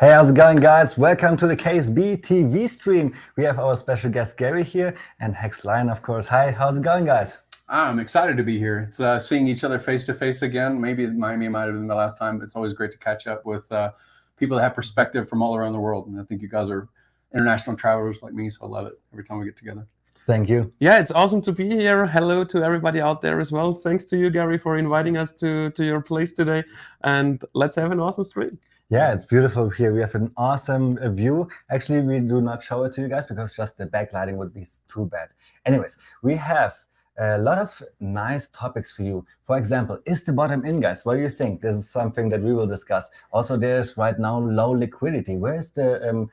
Hey, how's it going, guys? Welcome to the KSB TV stream. We have our special guest Gary here and HEX Lion, of course. Hi, how's it going, guys? I'm excited to be here. It's seeing each other face to face again. Maybe Miami might have been the last time. It's always great to catch up with people that have perspective from all around the world. And I think you guys are international travelers like me, so I love it every time we get together. Thank you. Yeah, it's awesome to be here. Hello to everybody out there as well. Thanks to you, Gary, for inviting us to your place today. And let's have an awesome stream. Yeah, it's beautiful here. We have an awesome view. Actually, we do not show it to you guys because just the backlighting would be too bad. Anyways, we have a lot of nice topics for you. For example, is the bottom in, guys? What do you think? This is something that we will discuss. Also, there's right now low liquidity. Where is the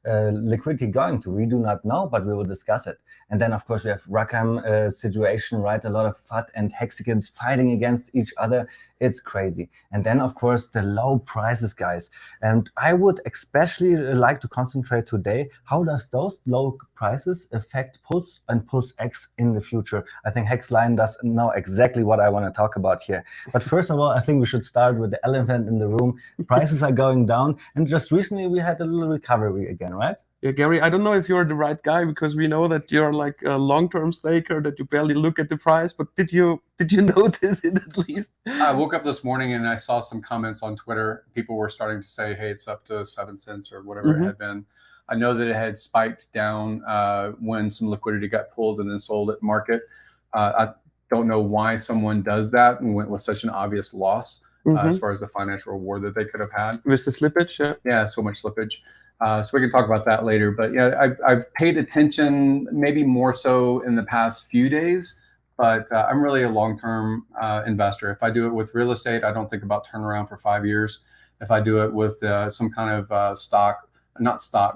liquidity going to? We do not know, but we will discuss it. And then, of course, we have Rackham situation, right? A lot of FUD and Hexicans fighting against each other. It's crazy. And then, of course, the low prices, guys. And I would especially like to concentrate today, how does those low prices affect puts and puts X in the future? I think HEX Lion does know exactly what I want to talk about here. But first of all, I think we should start with the elephant in the room. Prices are going down. And just recently, we had a little recovery again, right? Yeah, Gary, I don't know if you're the right guy because we know that you're like a long-term staker, that you barely look at the price. But did you notice it at least? I woke up this morning and I saw some comments on Twitter. People were starting to say, hey, it's up to 7 cents or whatever it had been. I know that it had spiked down when some liquidity got pulled and then sold at market. I don't know why someone does that and went with such an obvious loss as far as the financial reward that they could have had. With the slippage, yeah. Yeah, so much slippage. So we can talk about that later. But yeah, I've paid attention maybe more so in the past few days, but I'm really a long-term investor. If I do it with real estate, I don't think about turnaround for 5 years. If I do it with some kind of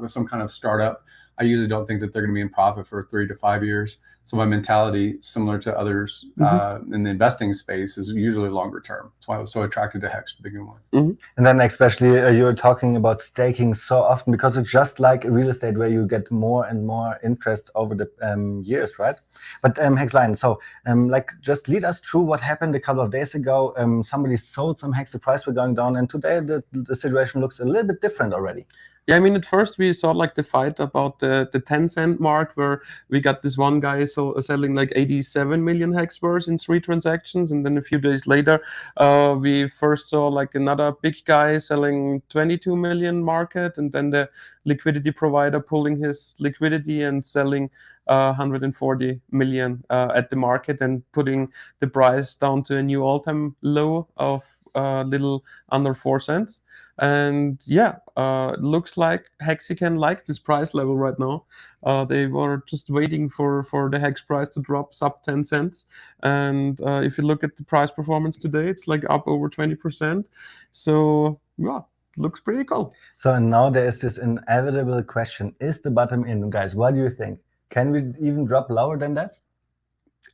with some kind of startup, I usually don't think that they're going to be in profit for 3 to 5 years. So my mentality, similar to others in the investing space, is usually longer term. That's why I was so attracted to HEX to begin with. And then especially you're talking about staking so often because it's just like real estate where you get more and more interest over the years, right? But HEX Lion, so like just lead us through what happened a couple of days ago. Somebody sold some HEX, the price were going down, and today the situation looks a little bit different already. Yeah, I mean, at first we saw like the fight about the 10-cent mark where we got this one guy selling like 87 million HEX worth in 3 transactions. And then a few days later, we first saw like another big guy selling 22 million market. And then the liquidity provider pulling his liquidity and selling 140 million at the market and putting the price down to a new all-time low of little under 4 cents. And yeah, it looks like Hexican likes this price level right now. They were just waiting for the HEX price to drop sub 10 cents. And if you look at the price performance today, it's like up over 20%. So yeah, looks pretty cool. So now there is this inevitable question, is the bottom in, guys? What do you think? Can we even drop lower than that?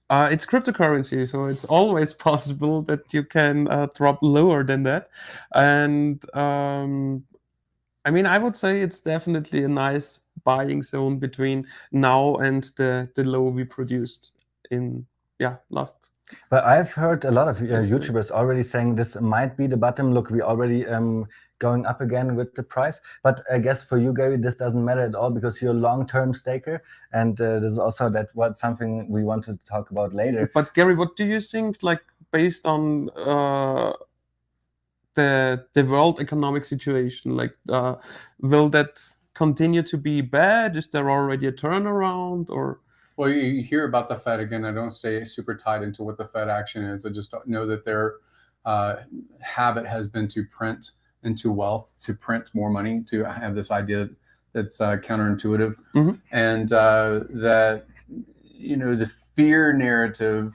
It's cryptocurrency, so it's always possible that you can drop lower than that. And I mean, I would say it's definitely a nice buying zone between now and the low we produced in last. But I've heard a lot of YouTubers already saying this might be the bottom. Look, we already going up again with the price. But I guess for you, Gary, this doesn't matter at all because you're a long-term staker. And there's also something we want to talk about later. But Gary, what do you think, like based on the world economic situation, like will that continue to be bad? Is there already a turnaround or? Well, you hear about the Fed again. I don't stay super tied into what the Fed action is. I just know that their habit has been to print into wealth, to print more money, to have this idea that's counterintuitive, and that the fear narrative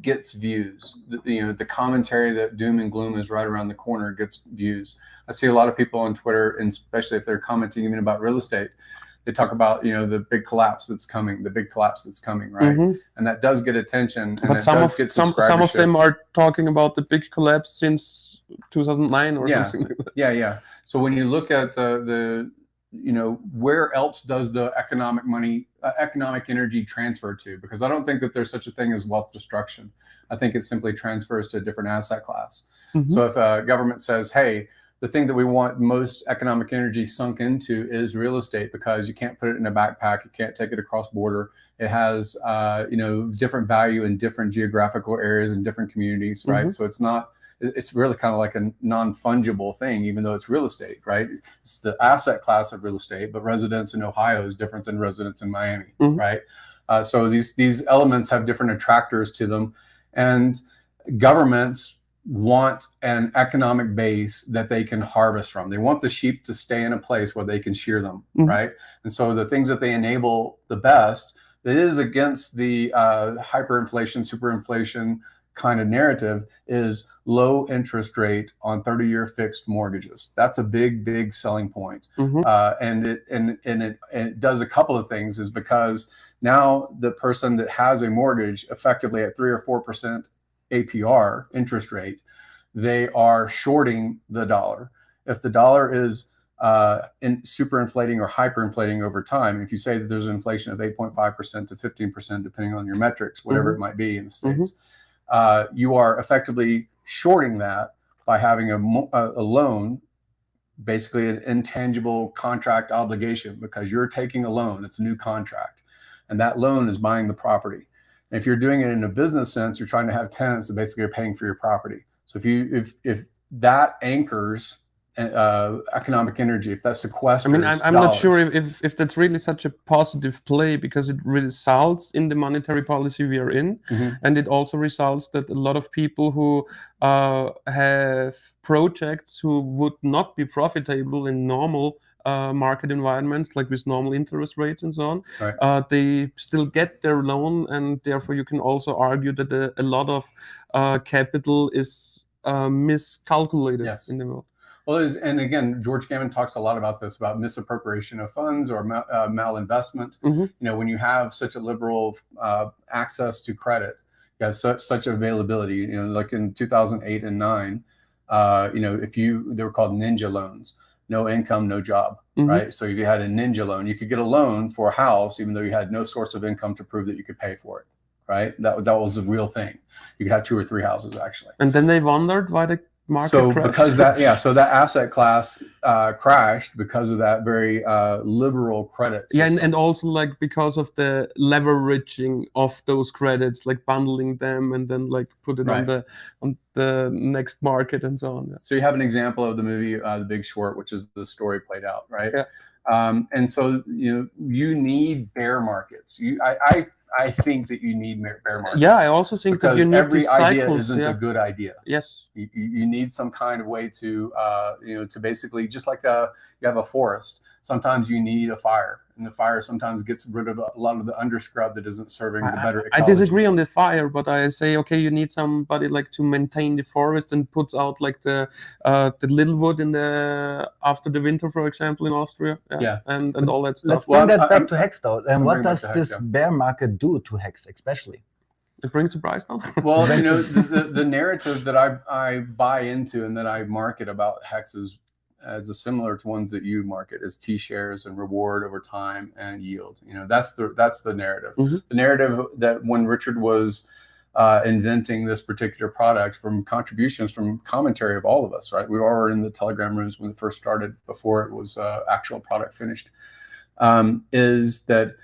gets views. The commentary that doom and gloom is right around the corner gets views. I see a lot of people on Twitter, and especially if they're commenting even about real estate, they talk about the big collapse that's coming, right? And that does get attention. And but some of them are talking about the big collapse since 2009 or something like that. Yeah. So when you look at the where else does the economic energy transfer to? Because I don't think that there's such a thing as wealth destruction. I think it simply transfers to a different asset class. So if a government says, hey, the thing that we want most economic energy sunk into is real estate, because you can't put it in a backpack, you can't take it across border. It has different value in different geographical areas and different communities, right? So it's really kind of like a non-fungible thing, even though it's real estate, right? It's the asset class of real estate, but residence in Ohio is different than residence in Miami, right? So these elements have different attractors to them, and governments want an economic base that they can harvest from. They want the sheep to stay in a place where they can shear them, right? And so the things that they enable the best, that is against the hyperinflation, superinflation kind of narrative, is low interest rate on 30-year fixed mortgages. That's a big selling point. And it does a couple of things, is because now the person that has a mortgage effectively at 3 or 4% APR interest rate, they are shorting the dollar. If the dollar is superinflating or hyperinflating over time, if you say that there's an inflation of 8.5% to 15%, depending on your metrics, whatever it might be in the States, you are effectively shorting that by having a loan, basically an intangible contract obligation, because you're taking a loan. It's a new contract, and that loan is buying the property. And if you're doing it in a business sense, you're trying to have tenants that basically are paying for your property. So if that anchors economic energy, if that sequesters, I'm not sure if that's really such a positive play, because it results in the monetary policy we are in, and it also results that a lot of people who have projects who would not be profitable in normal market environments, like with normal interest rates and so on, right, they still get their loan, and therefore you can also argue that a lot of capital is miscalculated in the world. Well, and again, George Gammon talks a lot about this, about misappropriation of funds or malinvestment. When you have such a liberal access to credit, you have such availability. Like in 2008 and 9, they were called ninja loans. No income, no job, right? So if you had a ninja loan, you could get a loan for a house, even though you had no source of income to prove that you could pay for it, right? That was the real thing. You could have 2 or 3 houses, actually. And then they wondered why the market crashed. Because so that asset class crashed because of that very liberal credit system. And also like because of the leveraging of those credits, like bundling them and then like put it on the next market and so on. So you have an example of the movie The Big Short, which is the story played out, right? And so you need bear markets. I think that you need bear markets. Yeah, I also think that you need every idea isn't a good idea. Yes, you need some kind of way to to basically, just like you have a forest. Sometimes you need a fire, and the fire sometimes gets rid of a lot of the underscrub that isn't serving the better ecology. I disagree on the fire, but I say, okay, you need somebody like to maintain the forest and puts out like the little wood after the winter, for example, in Austria. And all that stuff. Let's bring that back to HEX though. And what does this bear market do to HEX especially? It brings the price down. Well, the narrative that I buy into and that I market about HEX is as similar to ones that you market, as T-shares and reward over time and yield. That's the narrative. The narrative that when Richard was inventing this particular product, from contributions, from commentary of all of us, right? We were in the Telegram rooms when it first started, before it was actual product finished, is that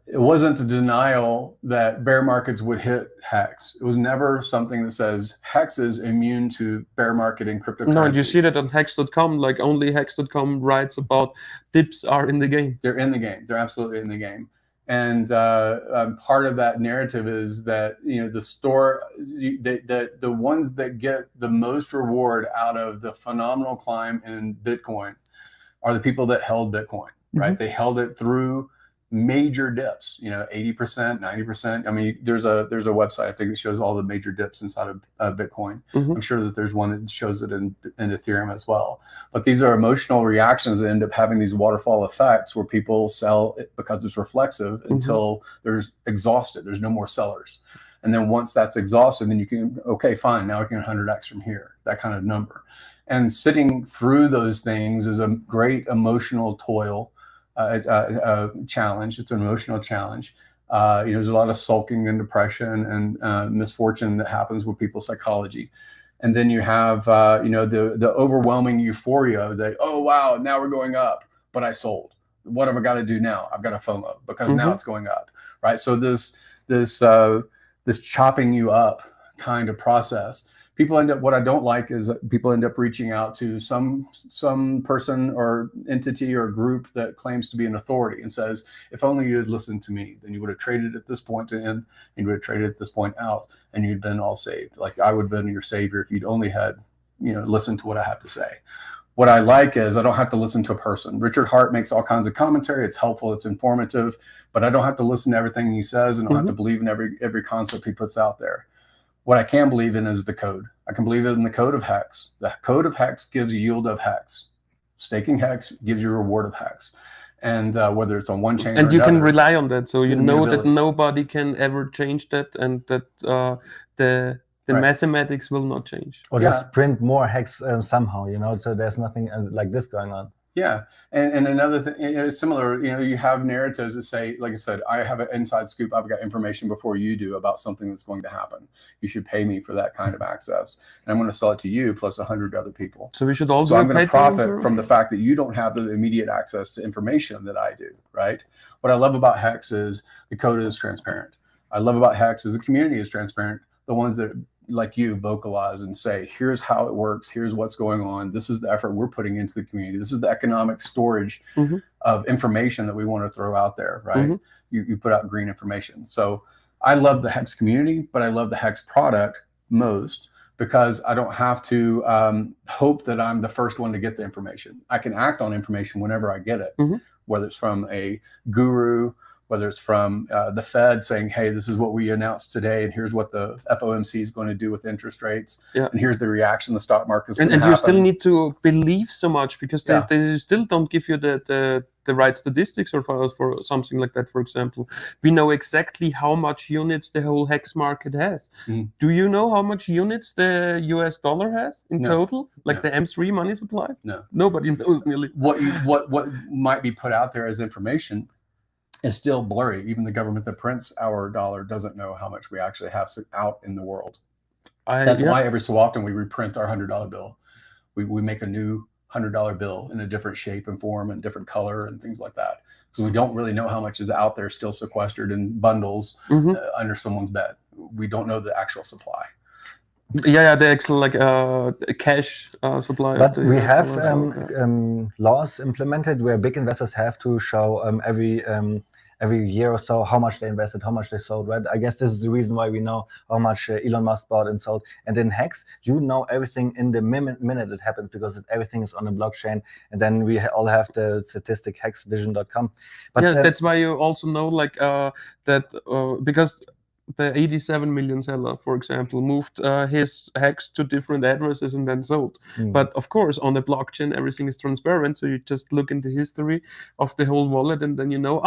it wasn't a denial that bear markets would hit HEX. It was never something that says HEX is immune to bear market in cryptocurrency. No, you see that on hex.com, like only hex.com writes about dips are in the game. They're in the game. They're absolutely in the game. And part of that narrative is that the ones that get the most reward out of the phenomenal climb in Bitcoin are the people that held Bitcoin, right? They held it through major dips, 80%, 90%. I mean, there's a website I think that shows all the major dips inside of Bitcoin. I'm sure that there's one that shows it in Ethereum as well. But these are emotional reactions that end up having these waterfall effects where people sell it because it's reflexive until there's exhausted. There's no more sellers. And then once that's exhausted, then you can, okay, fine, now I can 100x from here, that kind of number. And sitting through those things is a great emotional toil. Challenge. It's an emotional challenge. There's a lot of sulking and depression and misfortune that happens with people's psychology. And then you have, the overwhelming euphoria that, oh, wow, now we're going up, but I sold. What have I got to do now? I've got a FOMO because now it's going up, right? So this chopping you up kind of process. What I don't like is that people end up reaching out to some person or entity or group that claims to be an authority and says, if only you had listened to me, then you would have traded at this point in, and you would have traded at this point out, and you'd been all saved. Like I would have been your savior if you'd only had, listened to what I have to say. What I like is I don't have to listen to a person. Richard Hart makes all kinds of commentary. It's helpful, it's informative, but I don't have to listen to everything he says, and I don't have to believe in every concept he puts out there. What I can believe in is the code. I can believe in the code of HEX. The code of HEX gives yield of HEX. Staking HEX gives you reward of HEX. And whether it's on one chain and or you another, can rely on that. So you know that nobody can ever change that, and that the mathematics will not change. Or just print more HEX somehow, so there's nothing like this going on. Yeah, and another thing, it's similar. You have narratives that say, like I said, I have an inside scoop. I've got information before you do about something that's going to happen. You should pay me for that kind of access, and I'm going to sell it to you plus 100 other people. So we should all. So I'm going to profit from the fact that you don't have the immediate access to information that I do. Right. What I love about HEX is the code is transparent. I love about HEX is the community is transparent. The ones that like you vocalize and say, here's how it works, here's what's going on, this is the effort we're putting into the community, this is the economic storage of information that we want to throw out there, right? You put out green information. So I love the HEX community, but I love the HEX product most because I don't have to hope that I'm the first one to get the information. I can act on information whenever I get it, whether it's from a guru, whether it's from the Fed saying, hey, this is what we announced today, and here's what the FOMC is going to do with interest rates, and here's the reaction the stock market is going to happen. And you still need to believe so much because they still don't give you the right statistics or for something like that. For example, we know exactly how much units the whole HEX market has. Do you know how much units the US dollar has in total? Like the M3 money supply? No. Nobody knows nearly. What might be put out there as information is still blurry. Even the government that prints our dollar doesn't know how much we actually have out in the world. That's why every so often we reprint our $100 bill. We make a new $100 bill in a different shape and form and different color and things like that. So we don't really know how much is out there still sequestered in bundles under someone's bed. We don't know the actual supply. The actual cash supply. But we have laws implemented where big investors have to show every year or so how much they invested, how much they sold, right? I guess this is the reason why we know how much Elon Musk bought and sold. And in HEX, you know everything in the minute it happens because everything is on a blockchain. And then we all have the statistic hexvision.com. But that's why you also know because the 87 million seller, for example, moved his HEX to different addresses and then sold. But of course, on the blockchain, everything is transparent. So you just look into history of the whole wallet and then you know,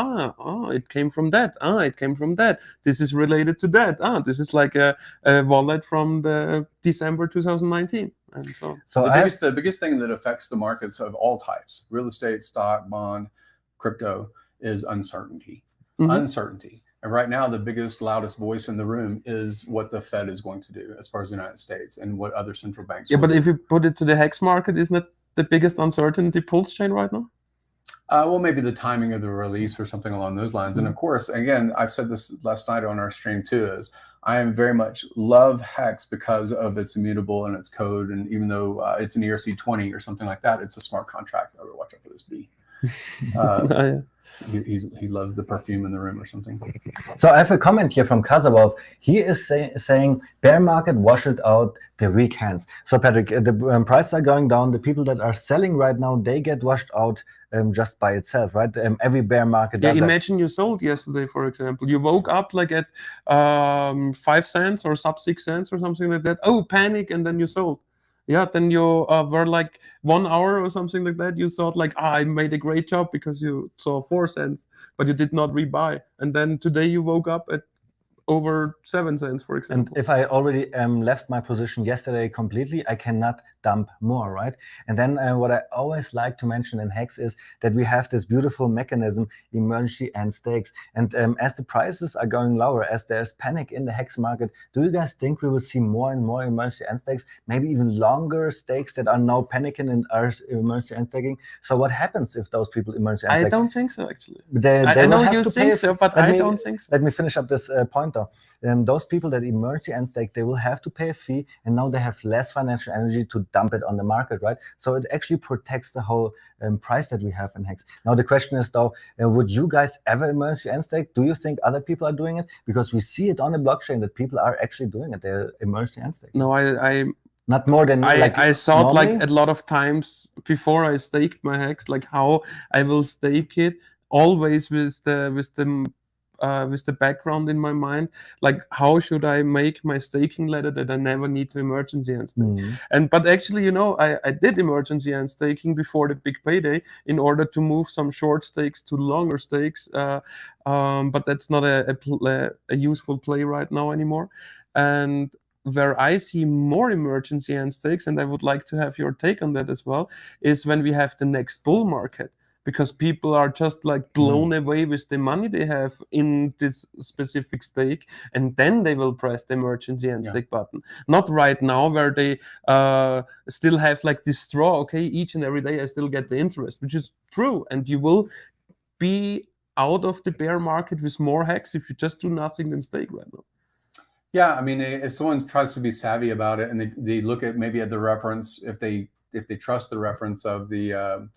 it came from that. It came from that. This is related to that. This is like a wallet from the December 2019. And so the biggest thing that affects the markets of all types, real estate, stock, bond, crypto, is uncertainty. Uncertainty. And right now, the biggest, loudest voice in the room is what the Fed is going to do as far as the United States and what other central banks will do. If you put it to the HEX market, isn't it the biggest uncertainty pulse chain right now? Well, maybe the timing of the release or something along those lines. And of course, again, I've said this last night on our stream too, is I am very much love HEX because of its immutable and its code. And even though it's an ERC20 or something like that, it's a smart contract. I would watch out for this B. He loves the perfume in the room or something. So I have a comment here from Kazabov. He is saying bear market washes out the weak hands. So Patrick, the prices are going down. The people that are selling right now, they get washed out just by itself, right? Every bear market Yeah, does that. imagine you sold yesterday, for example. You woke up like at 5 cents or sub 6 cents or something like that. Oh, panic, and then you sold. Yeah, then you were like 1 hour or something like that. You thought like, I made a great job because you saw 4 cents, but you did not rebuy. And then today you woke up at over 7 cents, for And example. if I already left my position yesterday completely, I cannot dump more, right? And then what I always like to mention in HEX is that we have this beautiful mechanism, emergency end stakes. And as the prices are going lower, as there's panic in the HEX market, do you guys think we will see more and more emergency end stakes, maybe even longer stakes that are now panicking and are emergency end staking? So what happens if those people emergency end stake? I don't think so, actually. They I will know have you to think pay. so, but I don't think so. Let me finish up this point though. Those people that emergency end stake, they will have to pay a fee, and now they have less financial energy to dump it on the market, right? So it actually protects the whole price that we have in HEX. Now the question is though, would you guys ever emergency end stake? Do you think other people are doing it? Because we see it on the blockchain that people are actually doing it. They're emergency end stake. No, I not more than I thought normally? like a lot of times before I staked my HEX, like how I will stake it, always with the background in my mind, like how should I make my staking ladder that I never need to emergency end stake. But actually, you know, I did emergency end staking before the big payday in order to move some short stakes to longer stakes, but that's not a useful play right now anymore. And where I see more emergency end stakes, and I would like to have your take on that as well, is when we have the next bull market. Because people are just like blown away with the money they have in this specific stake, and then they will press the emergency end stake button. Not right now, where they still have like this straw. Okay, each and every day I still get the interest, which is true, and you will be out of the bear market with more HEX if you just do nothing than stake right now. Yeah, I mean, if someone tries to be savvy about it and they look at maybe at the reference, if they trust the reference of the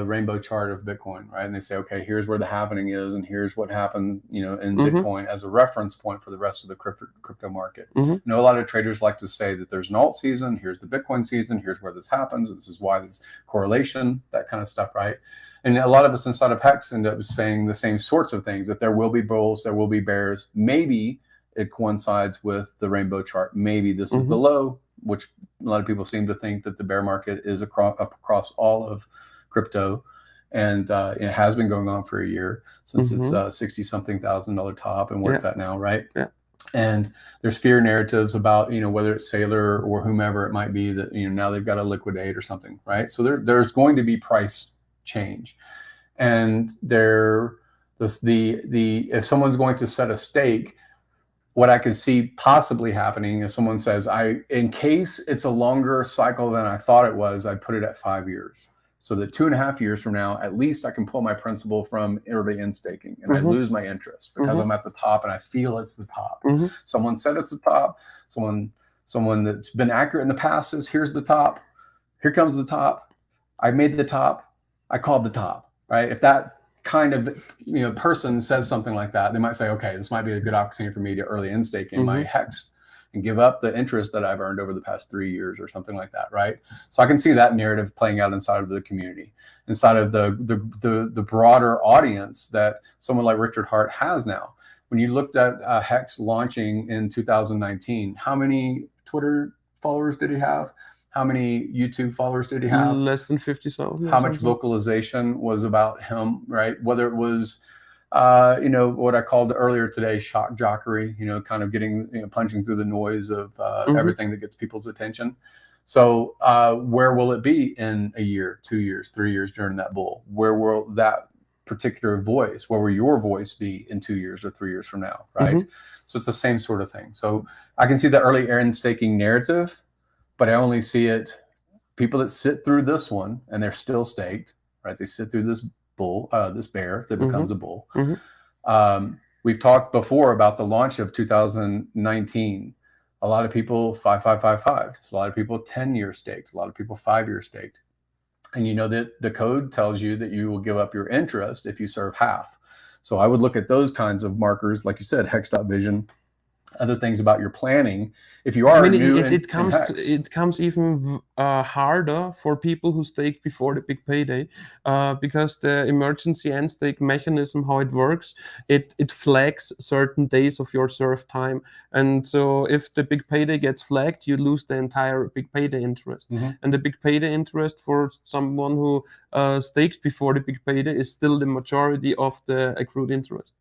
rainbow chart of Bitcoin, right? And they say, okay, here's where the happening is, and here's what happened, you know, in Bitcoin as a reference point for the rest of the crypto market. You know, a lot of traders like to say that there's an alt season, here's the Bitcoin season, here's where this happens, this is why this correlation, that kind of stuff, right? And a lot of us inside of HEX end up saying the same sorts of things, that there will be bulls, there will be bears, maybe it coincides with the rainbow chart, maybe this is the low, which a lot of people seem to think that the bear market is across all of crypto, and it has been going on for a year since it's $60-something thousand top and where it's at now, right? And there's fear narratives about, you know, whether it's Sailor or whomever it might be, that, you know, now they've got to liquidate or something, right? So there's going to be price change, and if someone's going to set a stake, what I could see possibly happening is someone says, in case it's a longer cycle than I thought it was, I put it at 5 years. So that 2.5 years from now, at least I can pull my principal from early in staking, and I lose my interest because I'm at the top and I feel it's the top. Someone said it's the top. Someone that's been accurate in the past says, here's the top. Here comes the top. I made the top. I called the top, right? If that kind of, you know, person says something like that, they might say, okay, this might be a good opportunity for me to early in stake in my HEX and give up the interest that I've earned over the past 3 years or something like that, right? So I can see that narrative playing out inside of the community, inside of the broader audience that someone like Richard Hart has now. When you looked at HEX launching in 2019, how many Twitter followers did he have? How many YouTube followers did he have? Less than 50,000. How much vocalization was about him, right? Whether it was you know, what I called earlier today, shock jockery, you know, kind of getting, you know, punching through the noise of everything that gets people's attention. So where will it be in a year, 2 years, 3 years during that bull? Where will that particular voice, where will your voice be in 2 years or 3 years from now, right? So it's the same sort of thing. So I can see the early end staking narrative, but I only see it, people that sit through this one and they're still staked, right? They sit through this bull, this bear that becomes a bull. We've talked before about the launch of 2019. A lot of people 5. So a lot of people 10-year staked, a lot of people 5-year staked. And you know that the code tells you that you will give up your interest if you serve half. So I would look at those kinds of markers, like you said, hex.vision, other things about your planning. If you are new it in HEX. comes even harder for people who stake before the big payday, because the emergency end stake mechanism, how it works, it flags certain days of your serve time, and so if the big payday gets flagged, you lose the entire big payday interest. And the big payday interest for someone who staked before the big payday is still the majority of the accrued interest.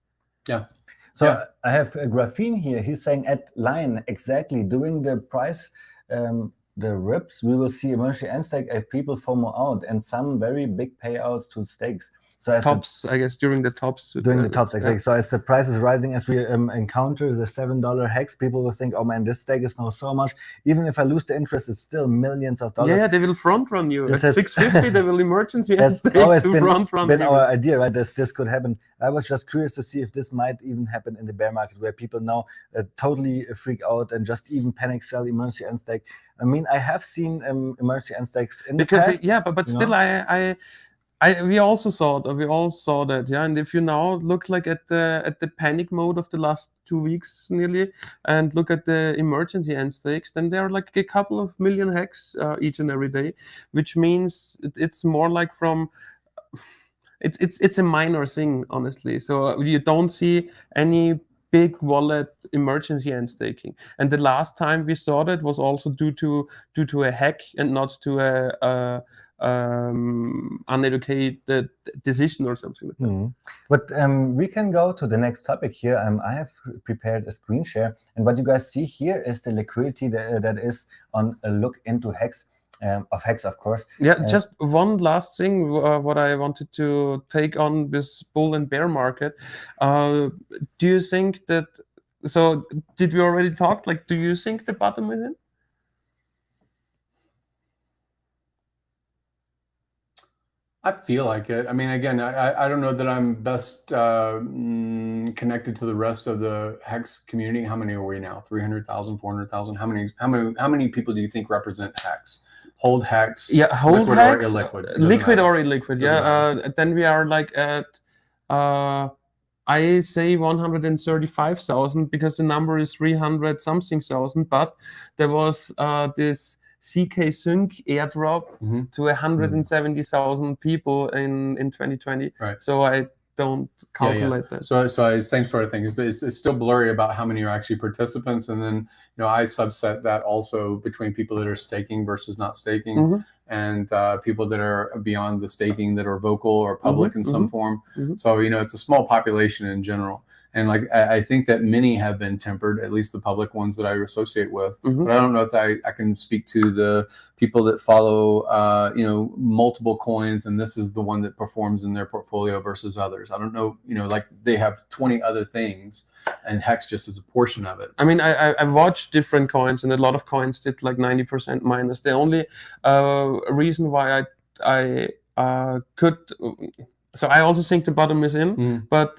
Yeah. So I have Graphene here. He's saying at line exactly during the price, the rips, we will see emergency end stake as people FOMO out and some very big payouts to stakes. So as tops, I guess, during the tops. During the tops, exactly. So as the price is rising, as we encounter the $7 hex, people will think, oh man, this stake is now so much. Even if I lose the interest, it's still millions of dollars. Yeah, they will front run you. At 650, they will emergency end stake always to front run. Been our idea, right? This could happen. I was just curious to see if this might even happen in the bear market, where people now totally freak out and just even panic sell emergency end stake. I mean, I have seen emergency end stakes in the past. Yeah, but still, we all saw that, yeah. And if you now look like at the panic mode of the last 2 weeks nearly, and look at the emergency end stakes, then there are like a couple of million hex each and every day, which means it's more like it's a minor thing, honestly. So you don't see any big wallet emergency end staking, and the last time we saw that was also due to a hack and not to a uneducated decision or something like that. But we can go to the next topic here. I have prepared a screen share, and what you guys see here is the liquidity that is on a look into HEX, of HEX, of course. Yeah, just one last thing, what I wanted to take on this bull and bear market. Do you think that, so did we already talk, like, do you think the bottom is in? I feel like it. I mean, again, I don't know that I'm best connected to the rest of the HEX community. How many are we now? 300,000, 400,000? How many people do you think represent HEX? Hold HEX. Yeah, hold liquid HEX. Or illiquid. Liquid or illiquid. Yeah. Then we are like at I say 135,000 because the number is 300 something thousand, but there was this CK Sync airdrop to 170,000 people in 2020. Right. So I don't calculate that. So same sort of thing. It's still blurry about how many are actually participants, and then I subset that also between people that are staking versus not staking, and people that are beyond the staking that are vocal or public in some form. So it's a small population in general. And like I think that many have been tempered, at least the public ones that I associate with. But I don't know if I can speak to the people that follow, multiple coins, and this is the one that performs in their portfolio versus others. I don't know, like they have 20 other things, and HEX just is a portion of it. I mean, I watched different coins, and a lot of coins did like 90% minus. The only reason why I could, so I also think the bottom is in, but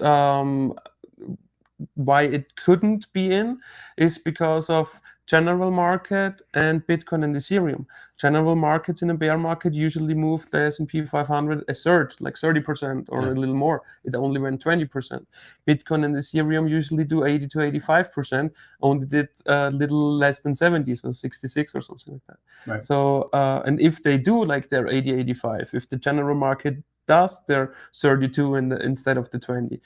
why it couldn't be in is because of general market and Bitcoin and Ethereum. General markets in a bear market usually move the S&P 500 a third, like 30% or a little more. It only went 20%. Bitcoin and Ethereum usually do 80 to 85%, only did a little less than 70, so 66 or something like that. Right. So, and if they do like their 80, 85, if the general market does their 32 instead of the 20,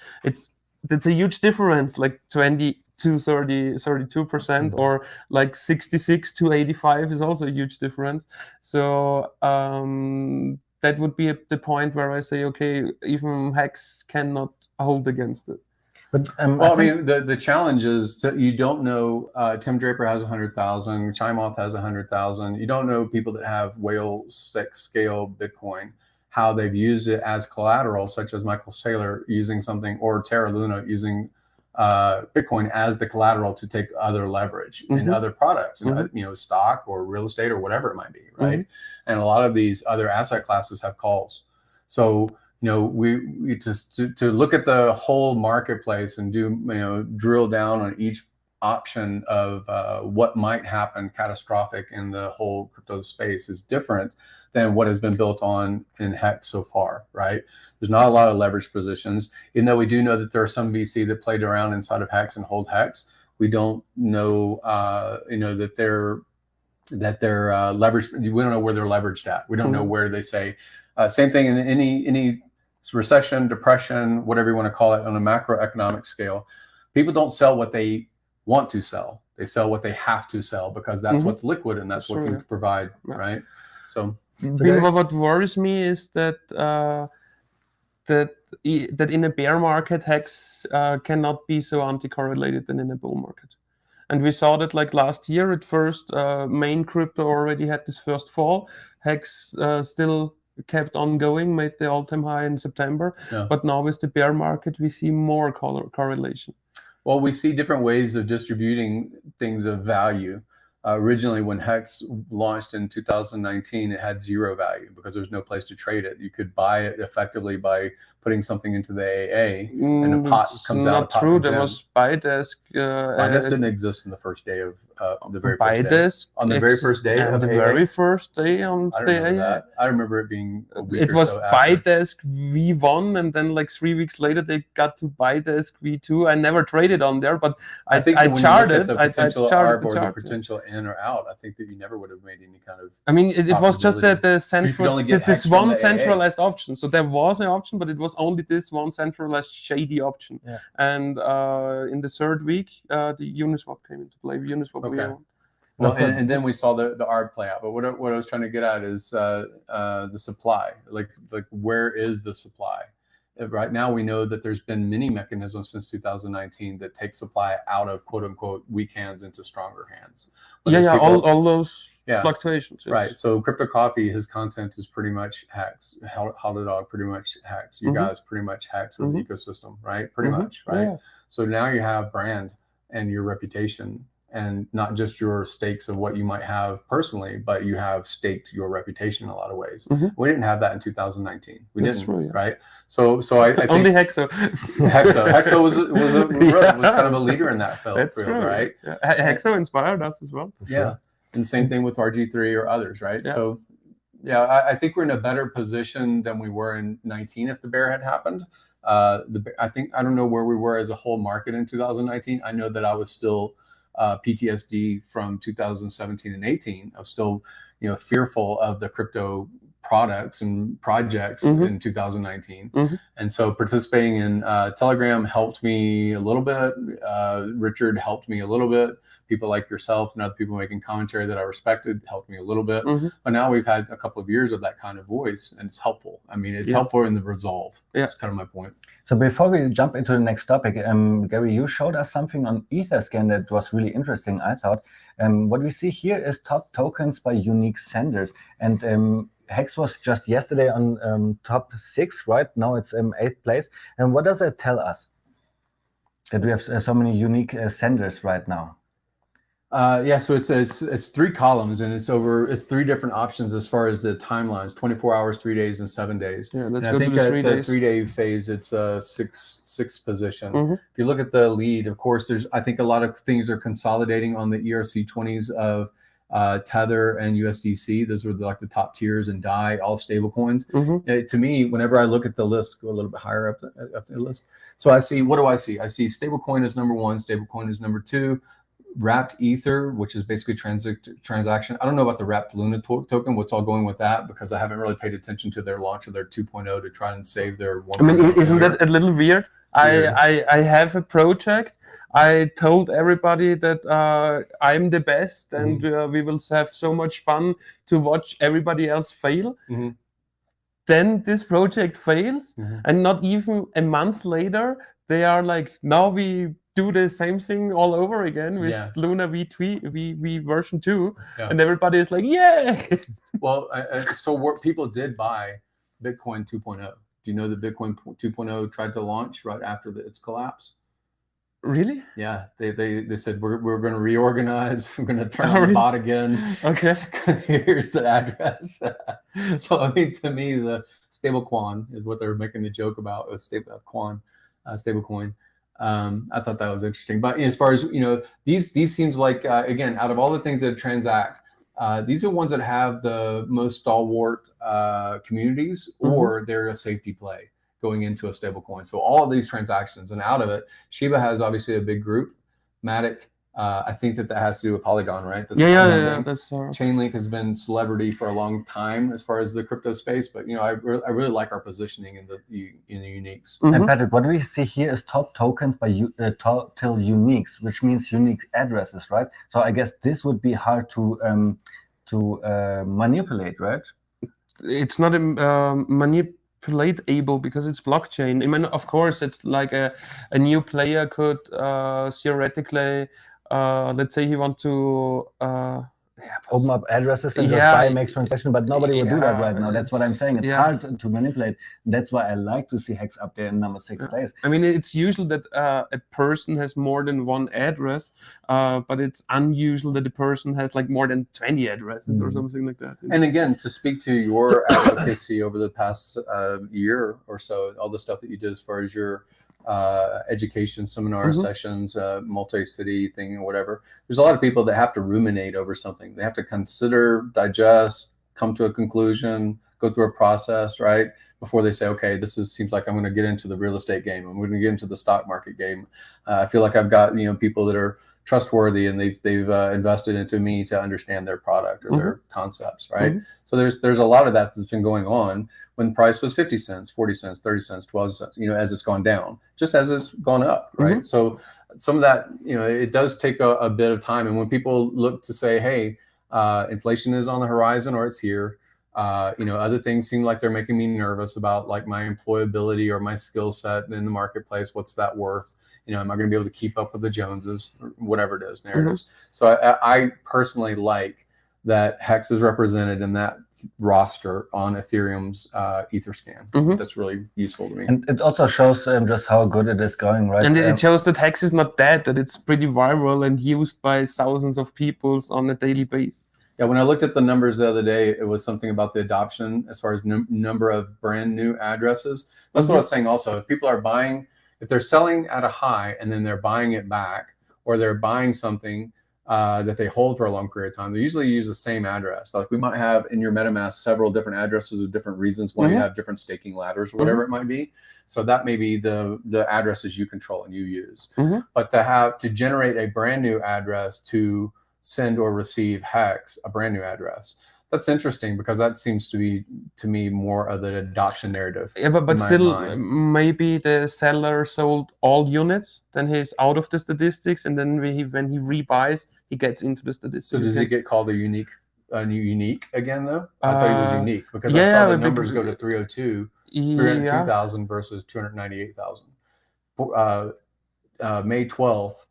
that's a huge difference, like 20 to 32%, or like 66 to 85 is also a huge difference. So that would be the point where I say, okay, even HEX cannot hold against it. But well, I mean, the challenge is that you don't know. Tim Draper has 100,000. Chimoth has 100,000. You don't know people that have whale scale Bitcoin, how they've used it as collateral, such as Michael Saylor using something, or Terra Luna using Bitcoin as the collateral to take other leverage in other products, stock or real estate or whatever it might be, right? And a lot of these other asset classes have calls. So we just to look at the whole marketplace and do drill down on each option of what might happen catastrophic in the whole crypto space is different than what has been built on in HEX so far, right? There's not a lot of leverage positions, even though we do know that there are some VC that played around inside of HEX and hold HEX. We don't know, that they're leveraged. We don't know where they're leveraged at. We don't know where they say. Same thing in any recession, depression, whatever you want to call it, on a macroeconomic scale. People don't sell what they want to sell. They sell what they have to sell because that's what's liquid and that's what can provide, right? So what worries me is that that in a bear market, HEX cannot be so anti-correlated than in a bull market. And we saw that like last year at first, main crypto already had this first fall. HEX still kept on going, made the all-time high in September. But now with the bear market, we see more correlation. Well, we see different ways of distributing things of value. Originally, when HEX launched in 2019, it had zero value because there was no place to trade it. You could buy it effectively by putting something into the AA, and a pot comes out. Not true. There was BuyDesk. BuyDesk didn't exist on the first day of the very first day. BuyDesk On the very first day of the AA? very first day on I the remember AA. that. I remember it being a week It or was so after. BuyDesk V1, and then like 3 weeks later they got to BuyDesk V2. I never traded on there, but I think that when you look at the potential charted ARB or the potential in or out, I think that you never would have made any kind of. I mean, it was just the central, this one AA. centralized option. So there was an option, but it was only this one centralized shady option. And in the third week, the Uniswap came into play. Uniswap V1. Well, and then we saw the ARB play out. But what I was trying to get at is the supply. Like where is the supply? Right now, we know that there's been many mechanisms since 2019 that take supply out of quote unquote weak hands into stronger hands. But all those fluctuations. Yes. Right. So Crypto Coffee, his content is pretty much HEX. Hollow Dog, pretty much HEX. You guys pretty much HEX with the ecosystem, right? Pretty much, right? Yeah. So now you have brand and your reputation, and not just your stakes of what you might have personally, but you have staked your reputation in a lot of ways. We didn't have that in 2019. We didn't, true, right? So I think only Hexo. Hexo was kind of a leader in that field. That's true, right? Yeah. Hexo inspired us as well. Yeah, and the same thing with RG3 or others, right? Yeah. So yeah, I think we're in a better position than we were in 19 if the bear had happened. I don't know where we were as a whole market in 2019. I know that I was still PTSD from 2017 and 18. I was still, fearful of the crypto products and projects in 2019. And so participating in Telegram helped me a little bit. Richard helped me a little bit. People like yourself and other people making commentary that I respected helped me a little bit. But now we've had a couple of years of that kind of voice, and it's helpful. I mean, it's helpful in the resolve. That's kind of my point. So before we jump into the next topic, Gary, you showed us something on Etherscan that was really interesting, I thought. What we see here is top tokens by unique senders. And HEX was just yesterday on top 6, right? Now it's 8th place. And what does that tell us? That we have so many unique senders right now. So it's 3 columns, and it's 3 different options as far as the timelines: 24 hours, 3 days, and 7 days. Yeah, let's and go I think to the at the 3-day phase, it's a sixth position. If you look at the lead, of course, I think a lot of things are consolidating on the ERC20s of Tether and USDC. Those were like the top tiers, and DAI, all stable coins. To me, whenever I look at the list, go a little bit higher up the list. So what do I see? I see stablecoin is number 1, stablecoin is number 2. Wrapped Ether, which is basically transaction. I don't know about the Wrapped Luna token, what's all going with that, because I haven't really paid attention to their launch of their 2.0 to try and save their 1. I mean, isn't that a little weird? I have a project. I told everybody that I'm the best, and we will have so much fun to watch everybody else fail. Then this project fails, and not even a month later, they are like, now we do the same thing all over again with Luna V version 2, and everybody is like, yay! Well, so what people did buy Bitcoin 2.0. Do you know that Bitcoin 2.0 tried to launch right after its collapse? Really? Yeah, they said we're going to reorganize. We're going to turn on the bot again. Okay. Here's the address. So I mean, to me, the stablecoin is what they're making the joke about. Stablecoin. I thought that was interesting. But as far as these seems like again, out of all the things that transact, these are ones that have the most stalwart communities, or they're a safety play going into a stable coin. So all of these transactions, and out of it, Shiba has obviously a big group, Matic. I think that has to do with Polygon, right? That's Yeah. That's Chainlink has been celebrity for a long time as far as the crypto space, but I really like our positioning in the uniques. And Patrick, what we see here is top tokens by total uniques, which means unique addresses, right? So I guess this would be hard to manipulate, right? It's not manipulatable because it's blockchain. I mean, of course, it's like a new player could theoretically, let's say he want to open up addresses and just buy, make transaction, but nobody would do that right now. That's what I'm saying. It's hard to manipulate. That's why I like to see HEX up there in number 6 place. I mean, it's usual that a person has more than one address, but it's unusual that a person has like more than 20 addresses or something like that. And again, to speak to your advocacy over the past year or so, all the stuff that you did as far as your education seminar sessions, multi-city thing or whatever, there's a lot of people that have to ruminate over something. They have to consider, digest, come to a conclusion, go through a process, right? Before they say, okay, seems like I'm going to get into the real estate game. I'm going to get into the stock market game. I feel like I've got, people that are trustworthy and they've invested into me to understand their product or their concepts, right? So there's a lot of that that's been going on when the price was 50 cents, 40 cents, 30 cents, 12 cents, as it's gone down, just as it's gone up, right? So some of that, it does take a bit of time. And when people look to say, hey, inflation is on the horizon or it's here, other things seem like they're making me nervous about like my employability or my skill set in the marketplace. What's that worth? Am I going to be able to keep up with the Joneses, or whatever it is, narratives? So I personally like that HEX is represented in that roster on Ethereum's Etherscan. That's really useful to me. And it also shows just how good it is going, right? And it shows that HEX is not dead, that it's pretty viral and used by thousands of people on a daily basis. Yeah, when I looked at the numbers the other day, it was something about the adoption as far as number of brand new addresses. That's what I was saying also. If people are buying, if they're selling at a high and then they're buying it back, or they're buying something that they hold for a long period of time, they usually use the same address. Like we might have in your MetaMask several different addresses with different reasons why you have different staking ladders or whatever it might be. So that may be the addresses you control and you use. But to generate a brand new address to send or receive HEX, a brand new address, that's interesting because that seems to be, to me, more of the adoption narrative. Yeah, but still, maybe the seller sold all units, then he's out of the statistics, and then when he rebuys, he gets into the statistics. So does he get called a unique again, though? I thought he was unique because I saw the numbers go to 302,000 versus 298,000. May 12th,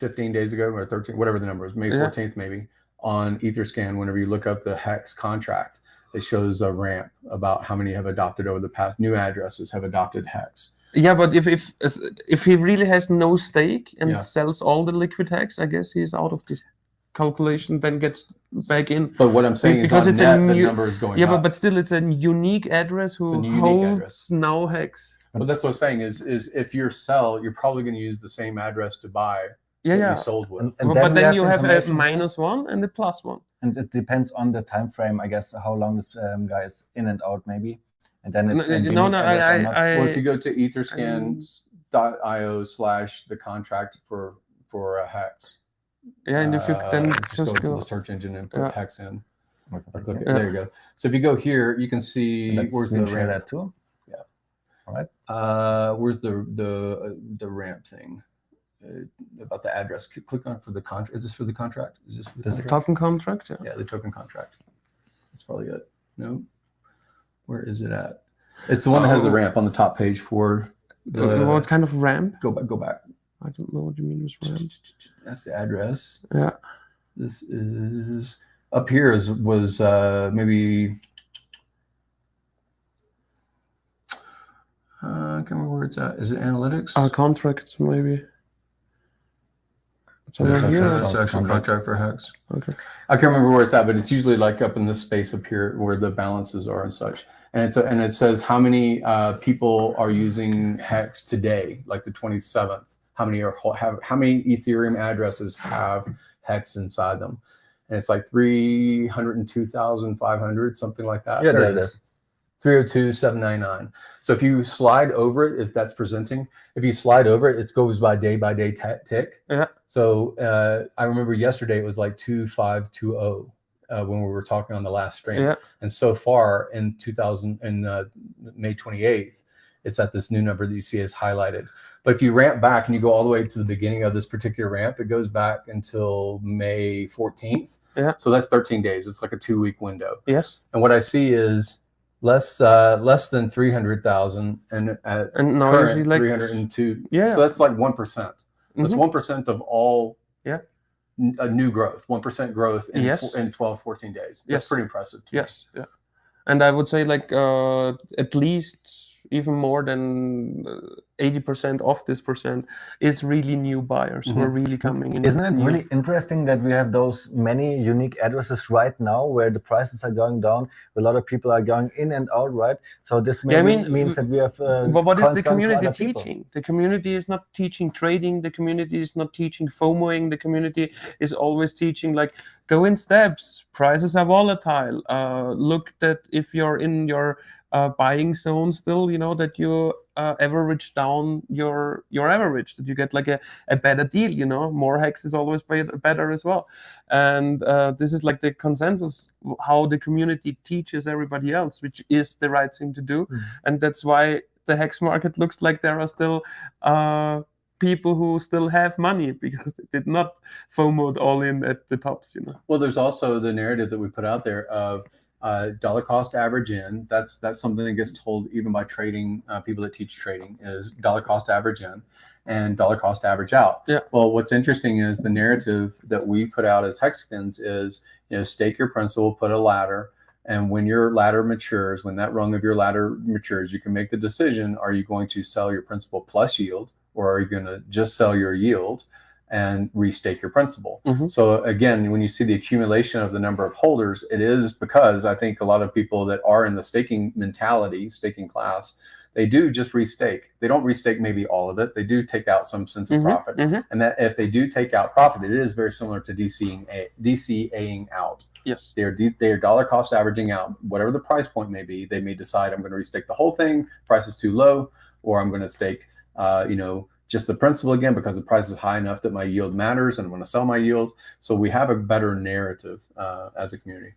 15 days ago, or 13, whatever the number is, May 14th maybe, on Etherscan, whenever you look up the HEX contract, it shows a ramp about how many have adopted over the past, new addresses have adopted HEX. Yeah, but if he really has no stake and sells all the liquid HEX, I guess he's out of this calculation, then gets back in. But what I'm saying is because the number is going up. But still, it's a unique address who holds now HEX. But that's what I'm saying is if you sell, you're probably going to use the same address to buy. You sold with. But then you have a -1 and a +1. And it depends on the time frame, I guess, how long this guy is in and out, maybe. And then it's or if you go to etherscan.io/the contract for HEX. Yeah, and if you then just go to the search engine and put HEX in. There you go. So if you go here, you can see where's the ramp. That too. Yeah. All right. Where's the ramp thing? About the address. Click on for the contract. Is this for the contract? Is this for the token contract? Yeah, the token contract. That's probably it. No. Where is it at? It's the one that has the ramp on the top page for the. What kind of ramp? Go back. I don't know what you mean with ramp. That's the address. Yeah. This is up here. Was maybe. I can't remember where it's at. Is it analytics? Contracts maybe. It's actual contract for HEX. Okay. I can't remember where it's at, but it's usually like up in this space up here where the balances are and such. And it says how many people are using HEX today, like the 27th. How many Ethereum addresses have HEX inside them? And it's like 302,500, something like that. Yeah, there it is. 302,799. So if you slide over it, if that's presenting, if you slide over it, it goes by day tick. Yeah. So I remember yesterday it was like 2520 when we were talking on the last stream. Yeah. And so far in May 28th, it's at this new number that you see is highlighted. But if you ramp back and you go all the way to the beginning of this particular ramp, it goes back until May 14th. Yeah. So that's 13 days. It's like a 2-week window. Yes. And what I see is less than 300,000 and at now current you see like 302. Yeah. So that's like 1%. That's 1% of all new growth, 1% growth in 12, 14 days. That's pretty impressive. Yes. Yeah. And I would say like at least even more than 80% of this percent is really new buyers who are really coming in. Isn't it really interesting that we have those many unique addresses right now where the prices are going down, a lot of people are going in and out, right? So this means that we have what is the community teaching? The community is not teaching trading, the community is not teaching FOMOing, the community is always teaching like go in steps, prices are volatile, look that if you're in your buying zone still, you know, that you average down your average, that you get like a better deal, you know, more hex is always better as well. And this is like the consensus, how the community teaches everybody else, which is the right thing to do. And that's why the hex market looks like there are still people who still have money because they did not FOMO all in at the tops, you know. Well, there's also the narrative that we put out there of dollar cost average in. That's something that gets told even by trading people that teach trading is dollar cost average in and dollar cost average out. Yeah. Well, what's interesting is the narrative that we put out as Hexicans is, you know, stake your principal, put a ladder, and when your ladder matures, when that rung of your ladder matures, you can make the decision: are you going to sell your principal plus yield, or are you going to just sell your yield and restake your principal? So again, when you see the accumulation of the number of holders, it is because I think a lot of people that are in the staking mentality, staking class, they do just restake. They don't restake maybe all of it. They do take out some sense of profit. And that if they do take out profit, it is very similar to DCAing out. Yes. They are dollar cost averaging out. Whatever the price point may be, they may decide I'm going to restake the whole thing, price is too low, or I'm going to stake just the principal again because the price is high enough that my yield matters and I'm going to sell my yield. So we have a better narrative as a community.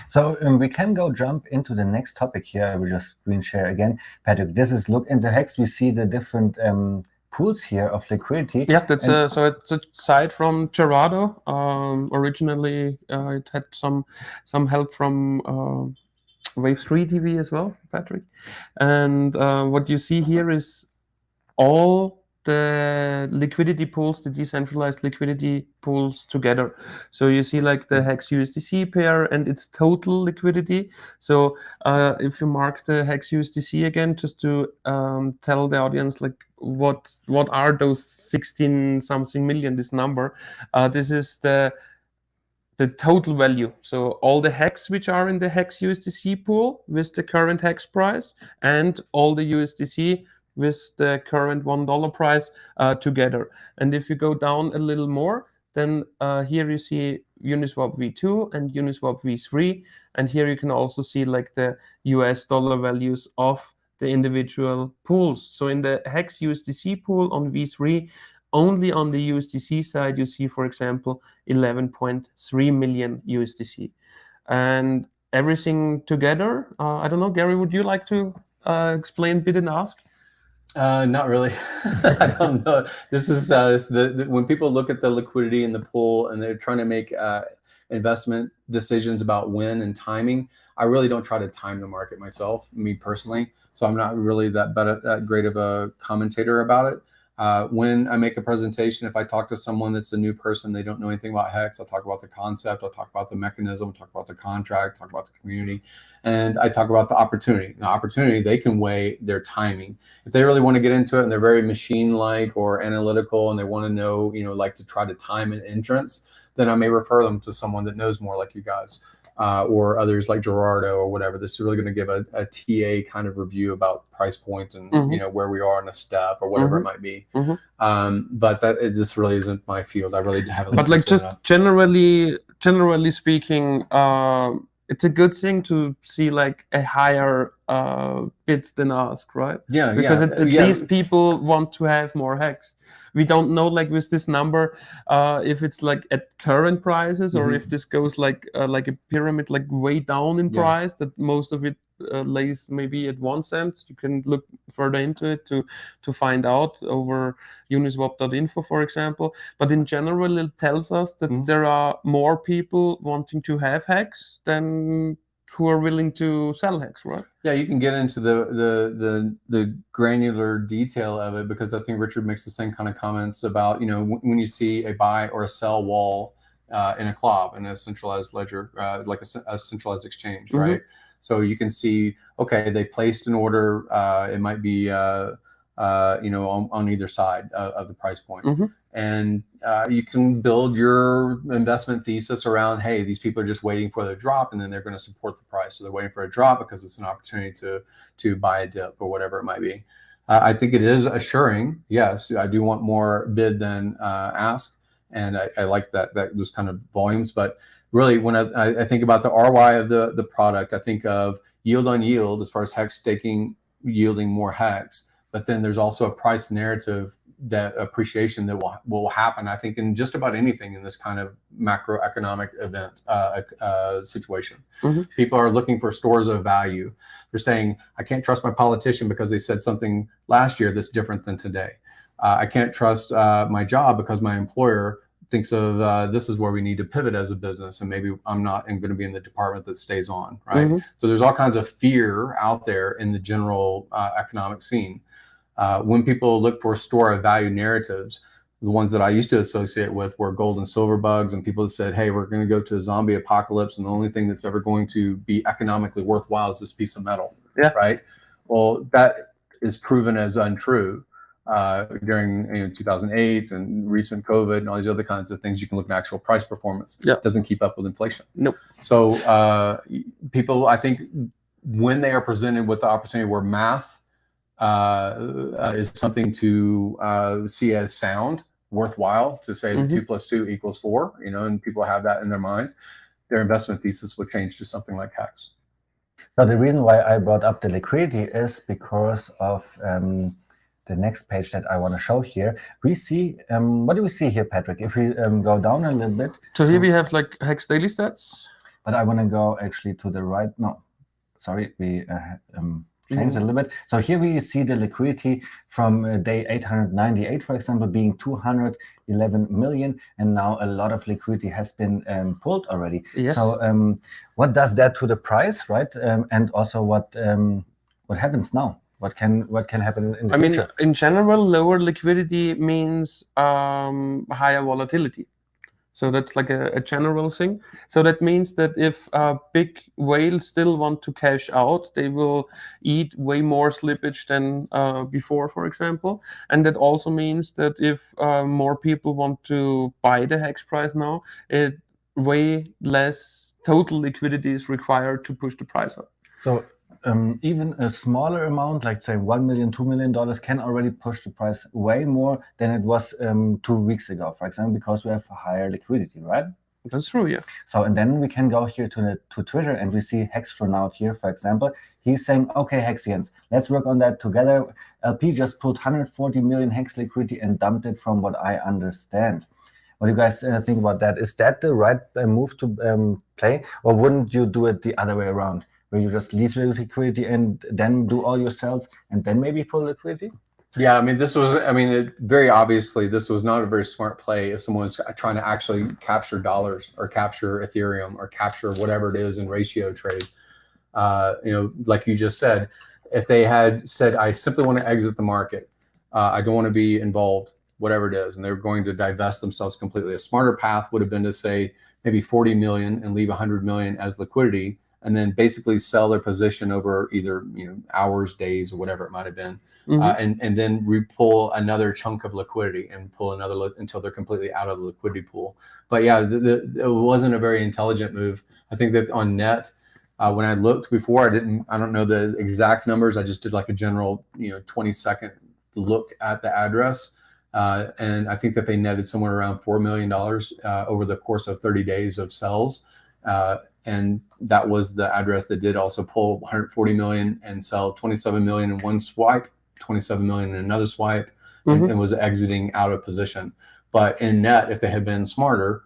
So we can jump into the next topic here. I will just screen share again. Patrick, this is look into HEX. We see the different pools here of liquidity. Yeah, that's so it's a site from Gerardo. Originally, it had some help from Wave 3 TV as well, Patrick. And what you see here is all the liquidity pools, the decentralized liquidity pools together. So you see like the HEX USDC pair and its total liquidity. So if you mark the HEX USDC again, just to tell the audience like what are those 16 something million, this number, this is the total value. So all the HEX which are in the HEX USDC pool with the current HEX price and all the USDC with the current $1 price together. And if you go down a little more, then here you see Uniswap V2 and Uniswap V3. And here you can also see like the US dollar values of the individual pools. So in the HEX USDC pool on V3, only on the USDC side, you see, for example, 11.3 million USDC. And everything together, I don't know, Gary, would you like to explain bid and ask? Not really. I don't know. This is when people look at the liquidity in the pool and they're trying to make investment decisions about when and timing. I really don't try to time the market myself, me personally. So I'm not really that great of a commentator about it. When I make a presentation, if I talk to someone that's a new person, they don't know anything about HEX, I'll talk about the concept, I'll talk about the mechanism, talk about the contract, talk about the community, and I talk about the opportunity. The opportunity, they can weigh their timing. If they really want to get into it and they're very machine-like or analytical and they want to know, like to try to time an entrance, then I may refer them to someone that knows more like you guys. Or others like Gerardo or whatever. This is really going to give a TA kind of review about price point and where we are in a step or whatever it might be. But it just really isn't my field. I really haven't. But like just generally speaking, it's a good thing to see like a higher bid than ask, right? Yeah, Because yeah, at least people want to have more HEX. We don't know like with this number if it's like at current prices or if this goes like a pyramid, like way down in price, that most of it lays maybe at 1 cent. You can look further into it to find out over uniswap.info, for example. But in general, it tells us that there are more people wanting to have HEX than who are willing to sell HEX, right? Yeah, you can get into the granular detail of it, because I think Richard makes the same kind of comments about, you know, when you see a buy or a sell wall in a CLOB, in a centralized ledger, like a centralized exchange, right? So you can see, okay, they placed an order. It might be, you know, on either side of the price point. And you can build your investment thesis around, hey, these people are just waiting for the drop, and then they're going to support the price. So they're waiting for a drop because it's an opportunity to buy a dip or whatever it might be. I think it is assuring. Yes, I do want more bid than ask, and I like that those kind of volumes. But really, when I think about the ROI of the product, I think of yield on yield as far as HEX staking yielding more HEX. But then there's also a price narrative, that appreciation that will happen, I think, in just about anything in this kind of macroeconomic event situation. People are looking for stores of value. They're saying, I can't trust my politician because they said something last year that's different than today. I can't trust my job because my employer thinks of this is where we need to pivot as a business, and maybe I'm not going to be in the department that stays on, right? So there's all kinds of fear out there in the general economic scene. When people look for store of value narratives, the ones that I used to associate with were gold and silver bugs, and people that said, hey, we're going to go to a zombie apocalypse, and the only thing that's ever going to be economically worthwhile is this piece of metal, right? Well, that is proven as untrue during 2008 and recent COVID and all these other kinds of things. You can look at actual price performance. It doesn't keep up with inflation. So people, I think, when they are presented with the opportunity where math is something to see as sound, worthwhile, to say 2 + 2 = 4, you know, and people have that in their mind, their investment thesis will change to something like HEX. So the reason why I brought up the liquidity is because of the next page that I want to show here. We see, what do we see here, Patrick? If we go down a little bit. So here we have like HEX daily stats. But I want to go actually to the right. No, sorry, we change a little bit. So here we see the liquidity from day 898, for example, being 211 million, and now a lot of liquidity has been pulled already. So what does that to the price, right? And also what happens now? What can happen in the future? I mean, in general, lower liquidity means higher volatility. So that's like a general thing. So that means that if big whales still want to cash out, they will eat way more slippage than before, for example. And that also means that if more people want to buy the HEX price now, way less total liquidity is required to push the price up. So even a smaller amount, like say $1 million, $2 million, can already push the price way more than it was 2 weeks ago, for example, because we have a higher liquidity, right? That's true, yeah. So, and then we can go here to Twitter, and we see Hextronaut here, for example. He's saying, okay, Hexicans, let's work on that together. LP just pulled 140 million HEX liquidity and dumped it, from what I understand. What do you guys think about that? Is that the right move to play, or wouldn't you do it the other way around, where you just leave the liquidity and then do all your sales and then maybe pull liquidity? Yeah, I mean, very obviously, this was not a very smart play if someone's trying to actually capture dollars or capture Ethereum or capture whatever it is in ratio trade. You know, like you just said, if they had said, I simply want to exit the market, I don't want to be involved, whatever it is, and they're going to divest themselves completely. A smarter path would have been to say maybe 40 million and leave 100 million as liquidity, and then basically sell their position over either hours, days, or whatever it might have been. And then pull another chunk of liquidity and pull another until they're completely out of the liquidity pool. But yeah, it wasn't a very intelligent move. I think that on net, when I looked before, I don't know the exact numbers. I just did like a general 20-second look at the address, and I think that they netted somewhere around $4 million over the course of 30 days of sells. and that was the address that did also pull 140 million and sell 27 million in one swipe, 27 million in another swipe, and was exiting out of position. But in net, if they had been smarter,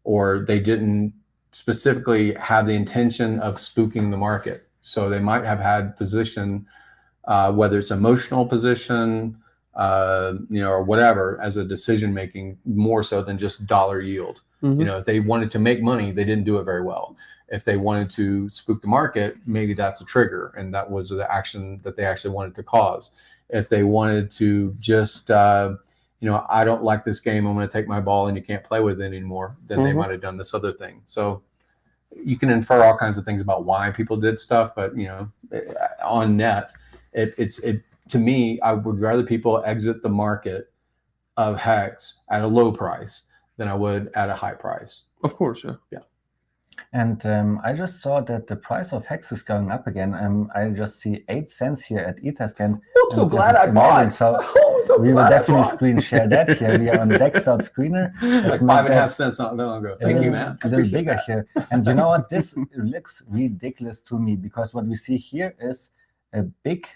or they didn't specifically have the intention of spooking the market, so they might have had position, whether it's emotional position, or whatever, as a decision making, more so than just dollar yield. If they wanted to make money, they didn't do it very well. If they wanted to spook the market, maybe that's a trigger, and that was the action that they actually wanted to cause. If they wanted to just, I don't like this game, I'm going to take my ball and you can't play with it anymore, then they might have done this other thing. So you can infer all kinds of things about why people did stuff, but on net, to me, I would rather people exit the market of HEX at a low price than I would at a high price. Of course, yeah. And I just saw that the price of HEX is going up again. I just see 8 cents here at Etherscan. I'm so glad I bought. So we will definitely screen share that here. We are on DEX.screener. Like 5.5 cents not long ago. Thank you, man. A little bigger here. And you know what? This looks ridiculous to me, because what we see here is a big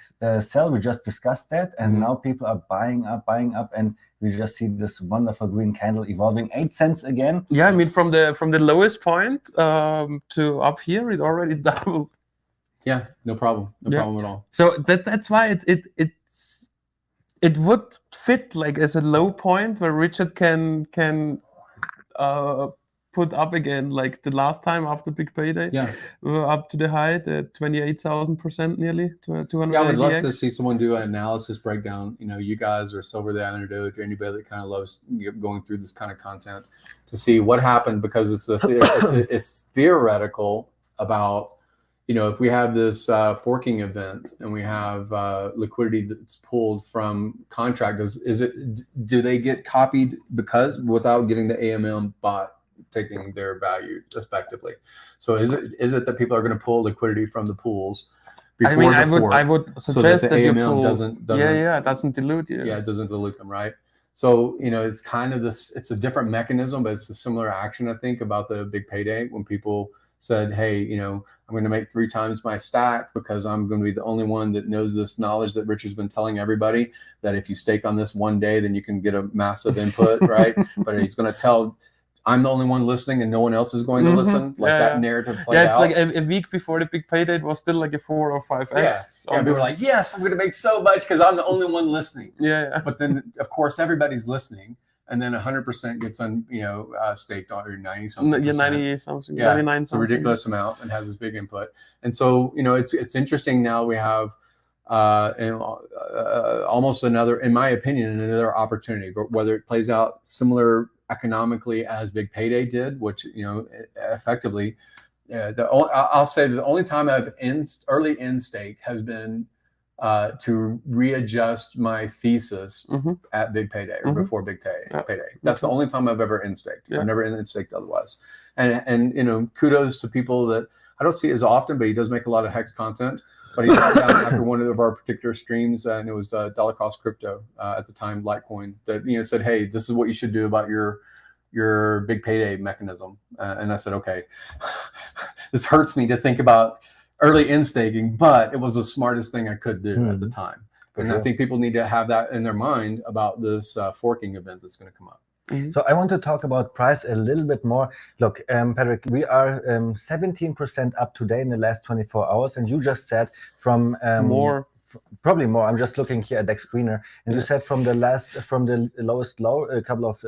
sell. We just discussed that, and now people are buying up, and we just see this wonderful green candle evolving 8 cents again. Yeah, I mean, from the lowest point to up here, it already doubled. Yeah, no problem, no problem at all. So that's why it would fit like as a low point where Richard can put up again, like the last time after big payday. Yeah, up to the high, the 28,000% nearly to 200. Yeah, I would love to see someone do an analysis breakdown. You guys or Silver the Underdog, or anybody that kind of loves going through this kind of content, to see what happened, because it's theoretical about, if we have this forking event and we have liquidity that's pulled from contract, do they get copied without getting the AMM bot taking their value effectively? So is it that people are going to pull liquidity from the pools before I would suggest so that the AMM doesn't it doesn't dilute you. Yeah, it doesn't dilute them, right? So it's kind of this. It's a different mechanism, but it's a similar action, I think, about the big payday, when people said, hey, I'm going to make 3 times my stack because I'm going to be the only one that knows this knowledge that Richard's been telling everybody, that if you stake on this one day, then you can get a massive input, right? But he's going to tell, I'm the only one listening and no one else is going to listen. That narrative played out. Yeah, it's like a week before the big payday, it was still like a 4 or 5x. Yeah, and people were like, yes, I'm going to make so much because I'm the only one listening. Yeah. But then, of course, everybody's listening. And then 100% gets staked on, or 90-something. Yeah, 90-something, yeah, 99-something. It's a ridiculous amount and has this big input. And so, it's interesting now we have almost another, in my opinion, another opportunity, but whether it plays out similar economically as big payday did, which, effectively, I'll say the only time I've early in stake has been to readjust my thesis at big payday or before big payday. That's the only time I've ever in-staked. I've never in-staked otherwise. And kudos to people that I don't see as often, but he does make a lot of HEX content. But he sat down after one of our particular streams, and it was dollar cost crypto at the time, Litecoin, that said, hey, this is what you should do about your big payday mechanism. And I said, okay, this hurts me to think about early in staking, but it was the smartest thing I could do at the time. And I think people need to have that in their mind about this forking event that's going to come up. So I want to talk about price a little bit more. Look, Patrick, we are 17% up today in the last 24 hours, and you just said from probably more. I'm just looking here at DEX Screener, and you said from the lowest low, a couple of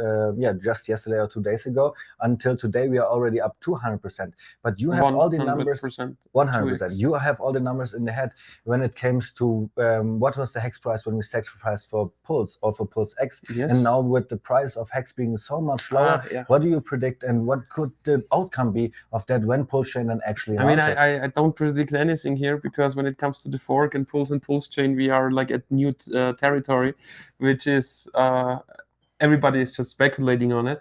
just yesterday or 2 days ago until today, we are already up 200%. But you have all the numbers, 100%. You have all the numbers in the head when it comes to what was the HEX price when we sacrificed for pulls or for pulls X, and now with the price of HEX being so much lower, what do you predict, and what could the outcome be of that when pulls chain and actually? I don't predict anything here, because when it comes to the fork and pulls chain, we are like at new territory, which is everybody is just speculating on it.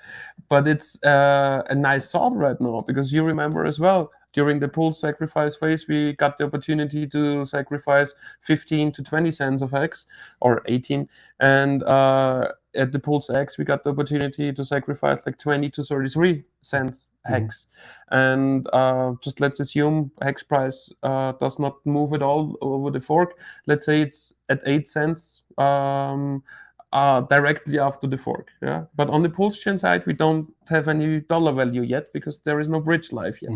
But it's a nice thought right now, because you remember as well, during the pull sacrifice phase, we got the opportunity to sacrifice 15 to 20 cents of HEX, or 18, and at the Pulse X, we got the opportunity to sacrifice like 20 to 33 cents hex. And just let's assume hex price does not move at all over the fork. Let's say it's at 8 cents directly after the fork. Yeah. But on the Pulse chain side, we don't have any dollar value yet because there is no bridge live yet.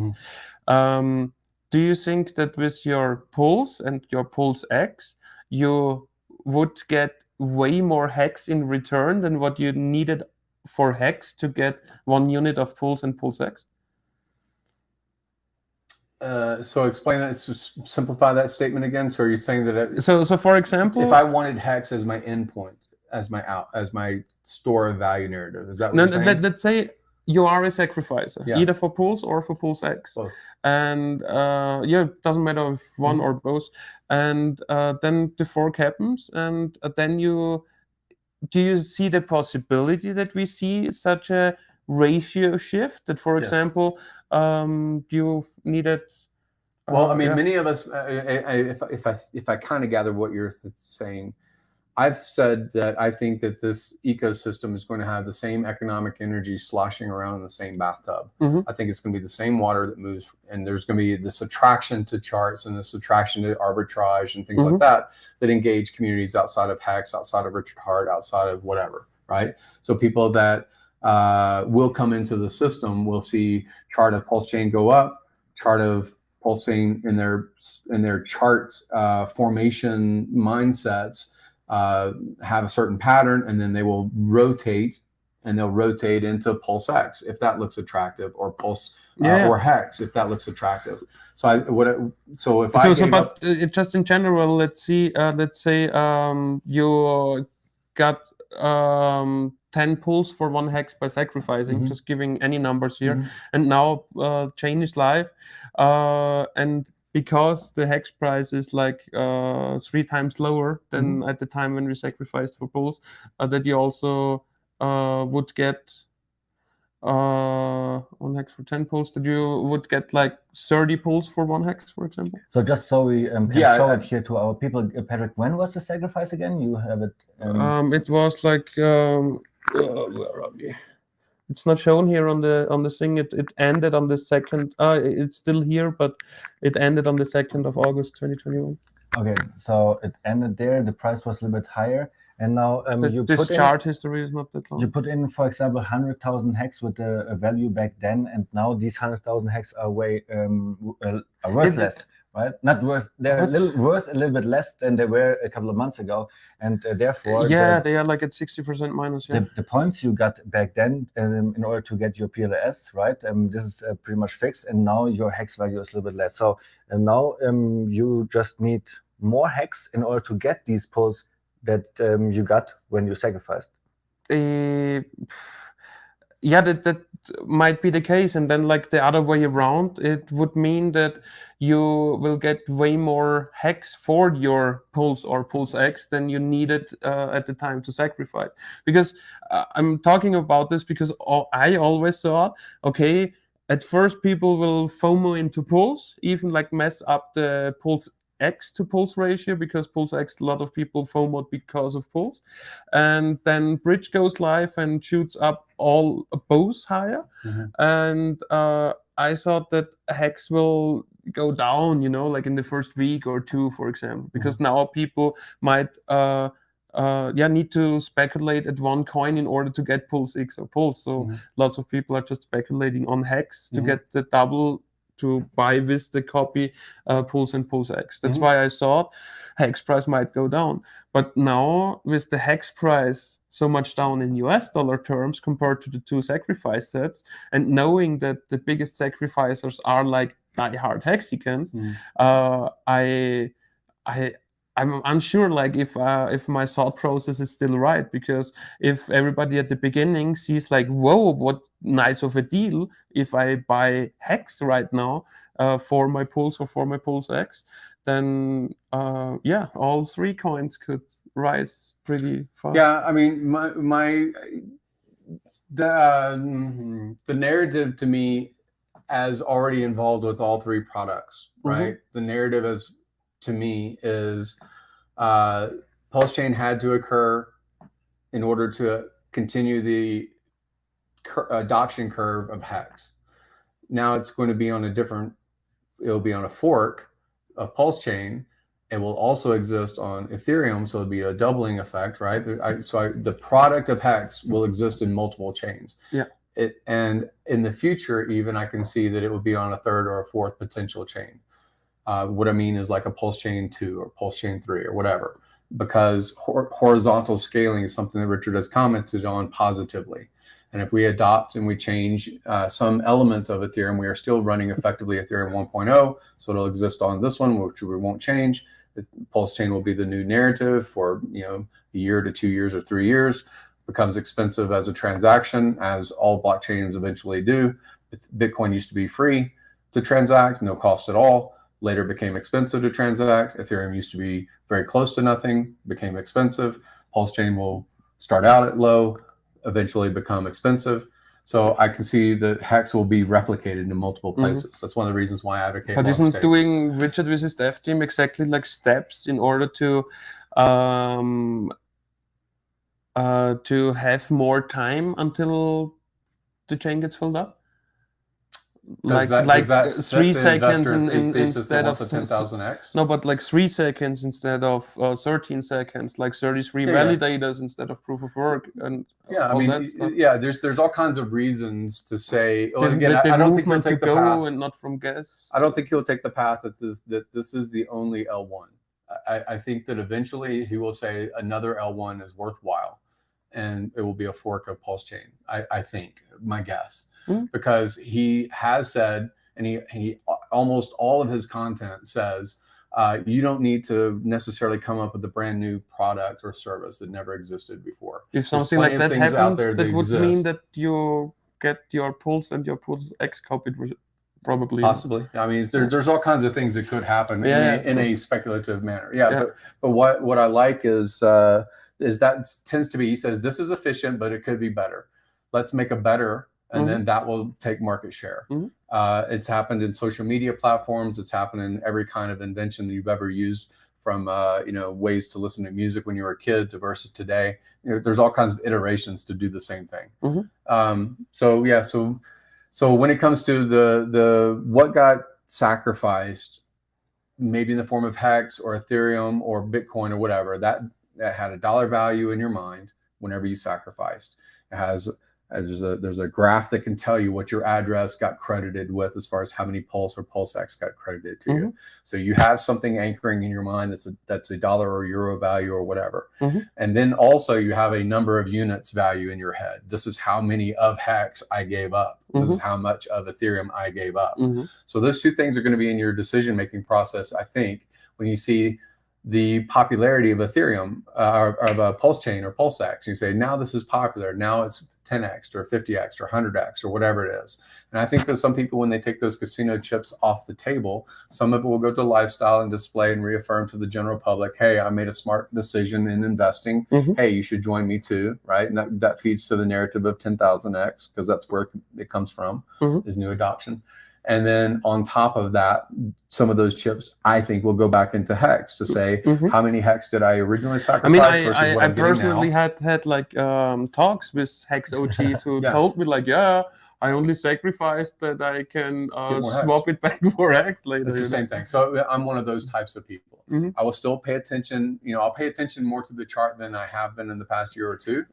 Do you think that with your Pulse and your Pulse X, you would get way more hex in return than what you needed for hex to get 1 unit of Pulse and Pulse X? So explain that, simplify that statement again. So are you saying that so for example, if I wanted hex as my endpoint, as my store of value narrative, is that what you're saying? Let's say you are a sacrificer, Yeah. either for Pulse or for Pulse X. Both. And it doesn't matter if one or both. And then the fork happens, and then do you see the possibility that we see such a ratio shift? That, for example, you needed. Well, I mean, many of us, if I kind of gather what you're saying, I've said that I think that this ecosystem is going to have the same economic energy sloshing around in the same bathtub. I think it's going to be the same water that moves, and there's going to be this attraction to charts and this attraction to arbitrage and things like that engage communities outside of HEX, outside of Richard Hart, outside of whatever, right? So people that will come into the system will see chart of Pulse chain go up, chart of pulsing in their chart formation mindsets. Have a certain pattern, and then they will rotate, and they'll rotate into Pulse X if that looks attractive, or Pulse or HEX if that looks attractive. So just in general, let's say you got 10 pulls for 1 hex by sacrificing, just giving any numbers here, and now chain is live, and because the hex price is like 3 times lower than at the time when we sacrificed for pulls, that you also would get 1 hex for 10 pulls, that you would get like 30 pulls for 1 hex, for example. So just so we can show it here to our people, Patrick, when was the sacrifice again? You have it. It was like where are we? It's not shown here on the thing. It ended on the 2nd. It's still here, but it ended on the 2nd of August 2021. Okay, so it ended there. The price was a little bit higher, and now this chart history is not that long. You put in, for example, 100,000 hex with a value back then, and now these 100,000 hex are way are worthless. Right, not worth. They're worth a little bit less than they were a couple of months ago, and therefore, they are like at 60% minus. Yeah. The points you got back then in order to get your PLS, right? This is pretty much fixed, and now your hex value is a little bit less. So now you just need more hex in order to get these pulls that you got when you sacrificed. That might be the case, and then like the other way around, it would mean that you will get way more hex for your Pulse or Pulse X than you needed at the time to sacrifice. Because I'm talking about this because I always thought, okay, at first people will FOMO into Pulse, even like mess up the Pulse X to Pulse ratio, because Pulse X, a lot of people FOMO because of Pulse, and then Bridge goes live and shoots up all both higher, and I thought that hex will go down, like in the first week or 2, for example, because now people might need to speculate at one coin in order to get Pulse X or Pulse. So lots of people are just speculating on hex to get the double to buy with the copy Pulse and Pulse X. That's why I thought hex price might go down. But now with the hex price so much down in US dollar terms compared to the 2 sacrifice sets, and knowing that the biggest sacrificers are like diehard Hexicans, I'm unsure like if my thought process is still right, because if everybody at the beginning sees like, whoa, what nice of a deal if I buy hex right now for my Pulse or for my Pulse X, then all 3 coins could rise pretty fast. Yeah, I mean, the narrative to me as already involved with all 3 products, right? The narrative to me is Pulse chain had to occur, in order to continue the adoption curve of HEX. Now it's going to be on a different, it'll be on a fork of Pulse Chain. It will also exist on Ethereum, so it'll be a doubling effect, right? The product of HEX will exist in multiple chains. Yeah. And in the future, even I can see that it would be on a third or a fourth potential chain. What I mean is like a Pulse Chain 2 or Pulse Chain 3 or whatever, because horizontal scaling is something that Richard has commented on positively. And if we adopt and we change some element of Ethereum, we are still running effectively Ethereum 1.0, so it'll exist on this one, which we won't change. The Pulse Chain will be the new narrative for a year to 2 years or 3 years. Becomes expensive as a transaction, as all blockchains eventually do. Bitcoin used to be free to transact, no cost at all. Later became expensive to transact. Ethereum used to be very close to nothing, became expensive. Pulse Chain will start out at low, eventually become expensive. So I can see that HEX will be replicated in multiple places. That's one of the reasons why I advocate. But isn't doing Richard with his dev team exactly like steps in order to have more time until the chain gets filled up? Like 3 seconds instead of 10,000x. No, but like 3 seconds instead of 13 seconds, like 33 validators instead of proof of work, and I mean, there's all kinds of reasons to say. Well, again, I don't think he'll take the path, and not from guess. I don't think he'll take the path that this is the only L1. I think that eventually he will say another L1 is worthwhile, and it will be a fork of Pulse Chain. I think, my guess. Because he has said, and he almost all of his content says, you don't need to necessarily come up with a brand new product or service that never existed before. If something like that happens, that would mean that you get your Pulse and your Pulse X copied, probably. Possibly. I mean, there's all kinds of things that could happen in a speculative manner. But what I like is that tends to be, he says, this is efficient, but it could be better. Let's make a better. And then that will take market share. It's happened in social media platforms. It's happened in every kind of invention that you've ever used, from ways to listen to music when you were a kid to versus today. There's all kinds of iterations to do the same thing. So when it comes to the what got sacrificed, maybe in the form of HEX or Ethereum or Bitcoin or whatever, that had a dollar value in your mind whenever you sacrificed. It has. There's a graph that can tell you what your address got credited with as far as how many Pulse or Pulse X got credited to you. So you have something anchoring in your mind that's a dollar or euro value or whatever. And then also you have a number of units value in your head. This is how many of HEX I gave up. This is how much of Ethereum I gave up. So those two things are going to be in your decision-making process, I think, when you see the popularity of Ethereum of a Pulse Chain or Pulse X. You say, now this is popular. Now it's 10x or 50x or 100x or whatever it is. And I think that some people, when they take those casino chips off the table, some of it will go to lifestyle and display and reaffirm to the general public, hey, I made a smart decision in investing. Hey, you should join me too, right? And that feeds to the narrative of 10,000x, because that's where it comes from, is new adoption. And then on top of that, some of those chips, I think, will go back into HEX to say, how many HEX did I originally sacrifice versus what I'm getting now? I personally had like talks with HEX OGs who told me like, I only sacrificed that I can swap it back for HEX later. It's the same thing. So I'm one of those types of people. I will still pay attention. I'll pay attention more to the chart than I have been in the past year or two,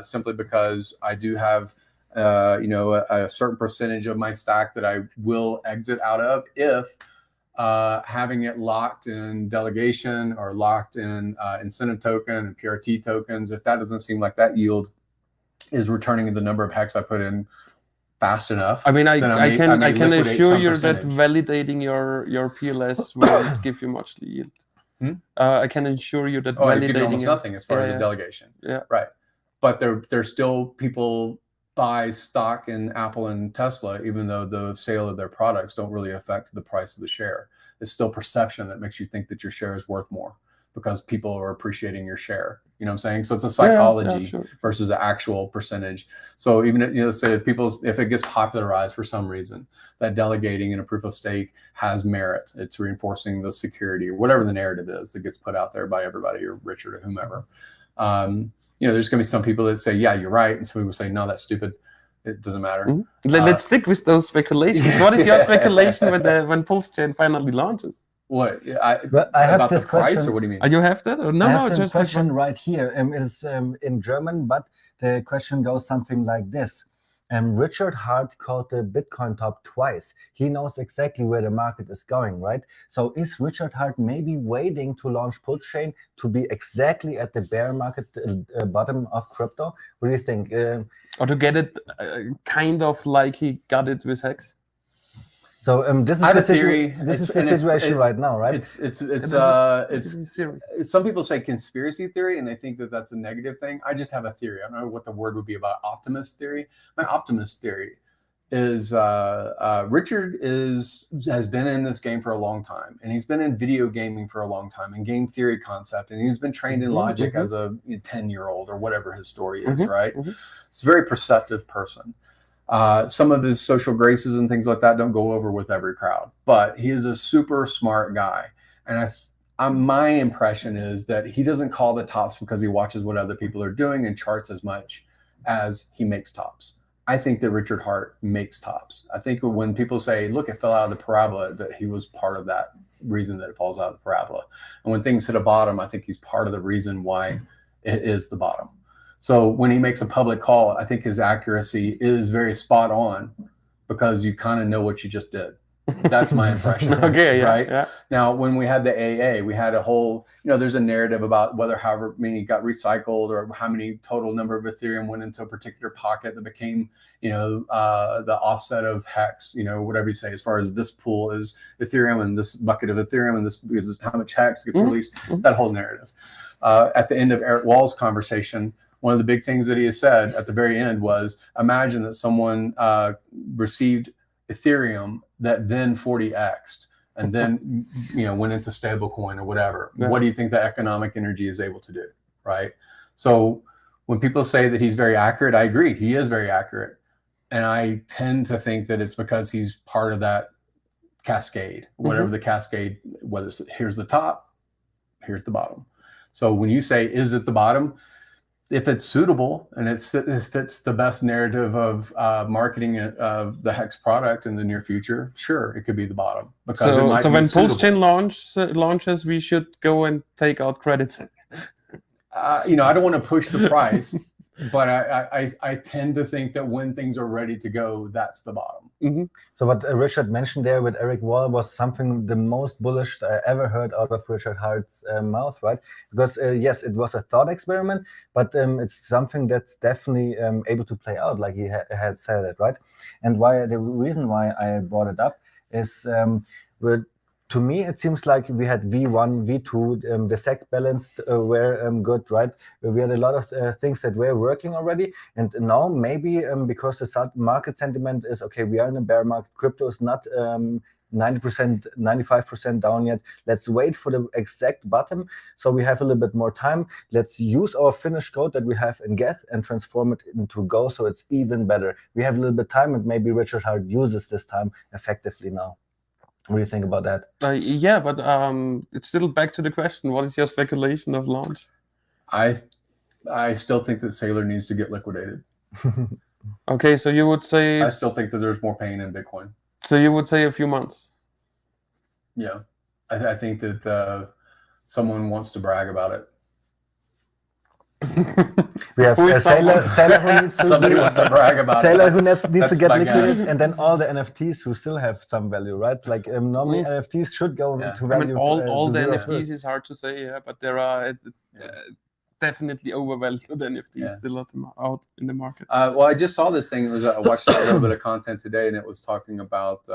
simply because I do have a certain percentage of my stack that I will exit out of if having it locked in delegation or locked in incentive token and PRT tokens, if that doesn't seem like that yield is returning the number of HEX I put in fast enough. I mean, I can assure you that validating your PLS won't give you much yield. I can assure you that validating almost nothing as far as the delegation. Right. But there's still people buy stock in Apple and Tesla, even though the sale of their products don't really affect the price of the share. It's still perception that makes you think that your share is worth more because people are appreciating your share. You know what I'm saying? So it's a psychology versus an actual percentage. So even, say if it gets popularized for some reason, that delegating in a proof of stake has merit. It's reinforcing the security or whatever the narrative is that gets put out there by everybody or Richard or whomever. there's going to be some people that say, yeah, you're right. And some people say, no, that's stupid. It doesn't matter. Mm-hmm. Let's stick with those speculations. What is your speculation when Pulse Chain finally launches? What? I have about this the price, question, or what do you mean? You have that? Or no, I have the just question right here. It is in German, but the question goes something like this. Richard Hart called the Bitcoin top twice. He knows exactly where the market is going, right? So is Richard Hart maybe waiting to launch Pulse Chain to be exactly at the bear market bottom of crypto? What do you think? Or to get it kind of like he got it with HEX? So this is the theory. This is the situation right now, right? It's some people say conspiracy theory, and they think that that's a negative thing. I just have a theory. I don't know what the word would be about optimist theory. My optimist theory is Richard has been in this game for a long time, and he's been in video gaming for a long time, and game theory concept, and he's been trained in logic as a 10-year-old or whatever his story is, right? It's a very perceptive person. Some of his social graces and things like that don't go over with every crowd, but he is a super smart guy. And my impression is that he doesn't call the tops because he watches what other people are doing and charts as much as he makes tops. I think that Richard Hart makes tops. I think when people say, look, it fell out of the parabola, that he was part of that reason that it falls out of the parabola. And when things hit a bottom, I think he's part of the reason why it is the bottom. So when he makes a public call, I think his accuracy is very spot on because you kind of know what you just did. That's my impression. Okay, yeah, right? Yeah. Now, when we had the AA, we had a whole, there's a narrative about whether however many got recycled or how many total number of Ethereum went into a particular pocket that became, the offset of HEX, whatever you say, as far as this pool is Ethereum and this bucket of Ethereum and this is how much HEX gets released, that whole narrative. At the end of Eric Wall's conversation, one of the big things that he has said at the very end was, imagine that someone received Ethereum that then 40x'd and then went into stablecoin or whatever. Yeah. What do you think the economic energy is able to do, right? So when people say that he's very accurate, I agree, he is very accurate. And I tend to think that it's because he's part of that cascade, whatever the cascade, whether it's here's the top, here's the bottom. So when you say, is it the bottom? If it's suitable and it fits the best narrative of marketing of the HEX product in the near future, sure, it could be the bottom. Because so when Pulse Chain launches, we should go and take out credits. I don't want to push the price, but I tend to think that when things are ready to go, that's the bottom. So what Richard mentioned there with Eric Wall was something the most bullish I ever heard out of Richard Hart's mouth, right? Because yes, it was a thought experiment, but it's something that's definitely able to play out, like he had said it, right? And the reason why I brought it up is to me, it seems like we had V1, V2, the SEC balanced were good, right? We had a lot of things that were working already. And now maybe because the market sentiment is, okay, we are in a bear market, crypto is not 90%, 95% down yet. Let's wait for the exact bottom. So we have a little bit more time. Let's use our finished code that we have in Geth and transform it into Go so it's even better. We have a little bit of time and maybe Richard Hart uses this time effectively now. What do you think about that? Yeah, but it's still back to the question. What is your speculation of launch? I still think that Saylor needs to get liquidated. Okay, so you would say... I still think that there's more pain in Bitcoin. So you would say a few months? Yeah. I think that someone wants to brag about it. We have Saylor who needs to somebody wants to brag about Saylor who needs to get liquidated, guess. And then all the NFTs who still have some value, right? Like normally NFTs should go to value. I mean, all the NFTs is hard to say, yeah, but there are definitely overvalued NFTs still out in the market. Well, I just saw this thing. I watched a little bit of content today, and it was talking about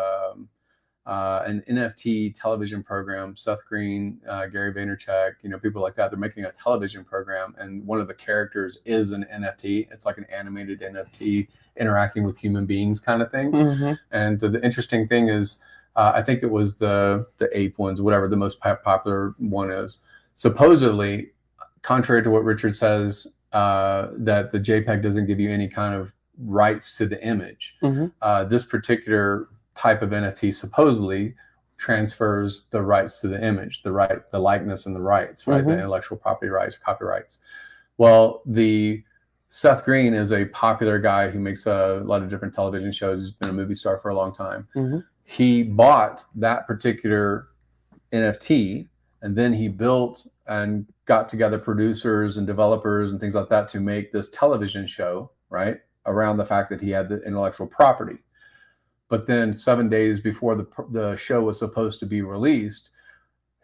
an NFT television program. Seth Green, Gary Vaynerchuk, people like that. They're making a television program, and one of the characters is an NFT. It's like an animated NFT interacting with human beings kind of thing. And the interesting thing is, I think it was the ape ones, whatever the most popular one is. Supposedly, contrary to what Richard says, that the JPEG doesn't give you any kind of rights to the image. This particular type of NFT supposedly transfers the rights to the image, the likeness and the rights, right? The intellectual property rights, copyrights. Well, Seth Green is a popular guy who makes a lot of different television shows. He's been a movie star for a long time. He bought that particular NFT, and then he built and got together producers and developers and things like that to make this television show, right, around the fact that he had the intellectual property. But then 7 days before the show was supposed to be released,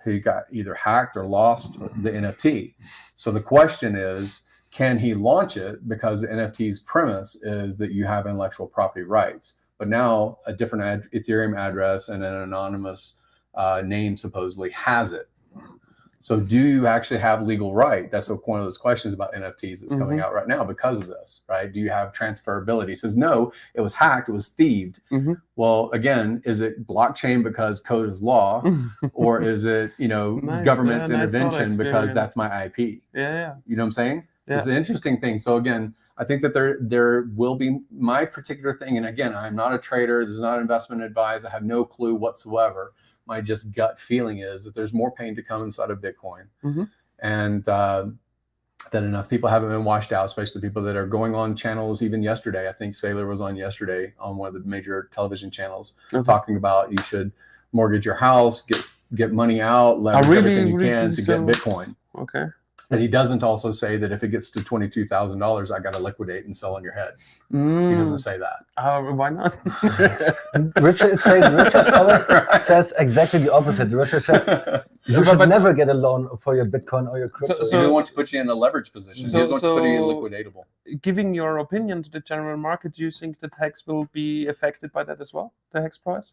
he got either hacked or lost the NFT. So the question is, can he launch it? Because the NFT's premise is that you have intellectual property rights. But now a different Ethereum address and an anonymous name supposedly has it. So do you actually have legal right? That's one of those questions about NFTs that's coming out right now because of this, right? Do you have transferability? He says, no, it was hacked, it was thieved. Well, again, is it blockchain because code is law, or is it, government intervention because that's my IP? You know what I'm saying? So it's an interesting thing. So again, I think that there will be my particular thing. And again, I'm not a trader. This is not investment advice. I have no clue whatsoever. My just gut feeling is that there's more pain to come inside of Bitcoin, and that enough people haven't been washed out, especially the people that are going on channels. Even yesterday, I think Saylor was on yesterday on one of the major television channels talking about you should mortgage your house, get money out, leverage everything you can to get Bitcoin. And he doesn't also say that if it gets to $22,000, I got to liquidate and sell on your head. He doesn't say that. Why not? Richard always says exactly the opposite. Richard says you should never get a loan for your Bitcoin or your crypto. He doesn't want to put you in a leverage position. He doesn't want to put you in liquidatable. Giving your opinion to the general market, do you think that HEX will be affected by that as well, the HEX price?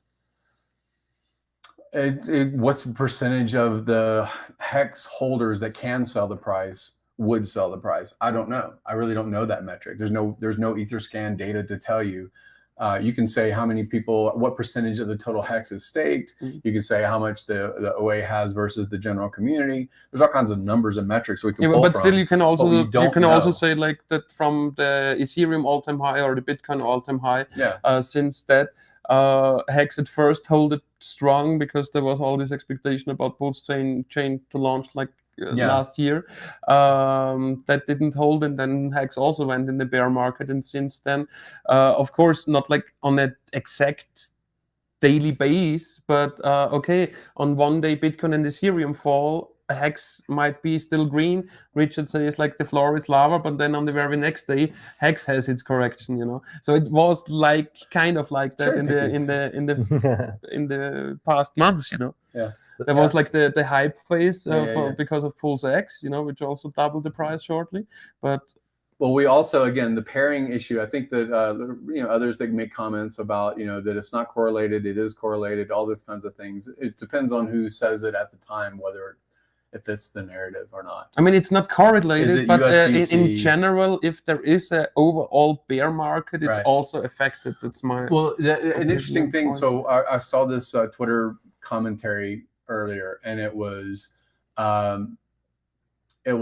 What's the percentage of the HEX holders that can sell the price would sell the price? I don't know. I really don't know that metric. There's no Etherscan data to tell you. You can say how many people, what percentage of the total HEX is staked. You can say how much the OA has versus the general community. There's all kinds of numbers and metrics we can pull but from, still, you can also also say like that from the Ethereum all-time high or the Bitcoin all-time high. Since that. HEX at first held it strong because there was all this expectation about Pulse chain to launch last year. That didn't hold, and then HEX also went in the bear market. And since then, of course, not like on an exact daily base, but on one day Bitcoin and Ethereum fall, HEX might be still green. Richard says like the floor is lava, but then on the very next day, HEX has its correction. So it was kind of like that in the past months. There was like the hype phase because of Pulse X, which also doubled the price shortly. But we also, again, the pairing issue, I think that others that make comments about that it's not correlated, it is correlated, all these kinds of things. It depends on who says it at the time, whether it fits the narrative or not. I mean, it's not correlated, but in general, if there is an overall bear market, it's also affected. That's my an interesting thing. So I saw this Twitter commentary earlier, and it was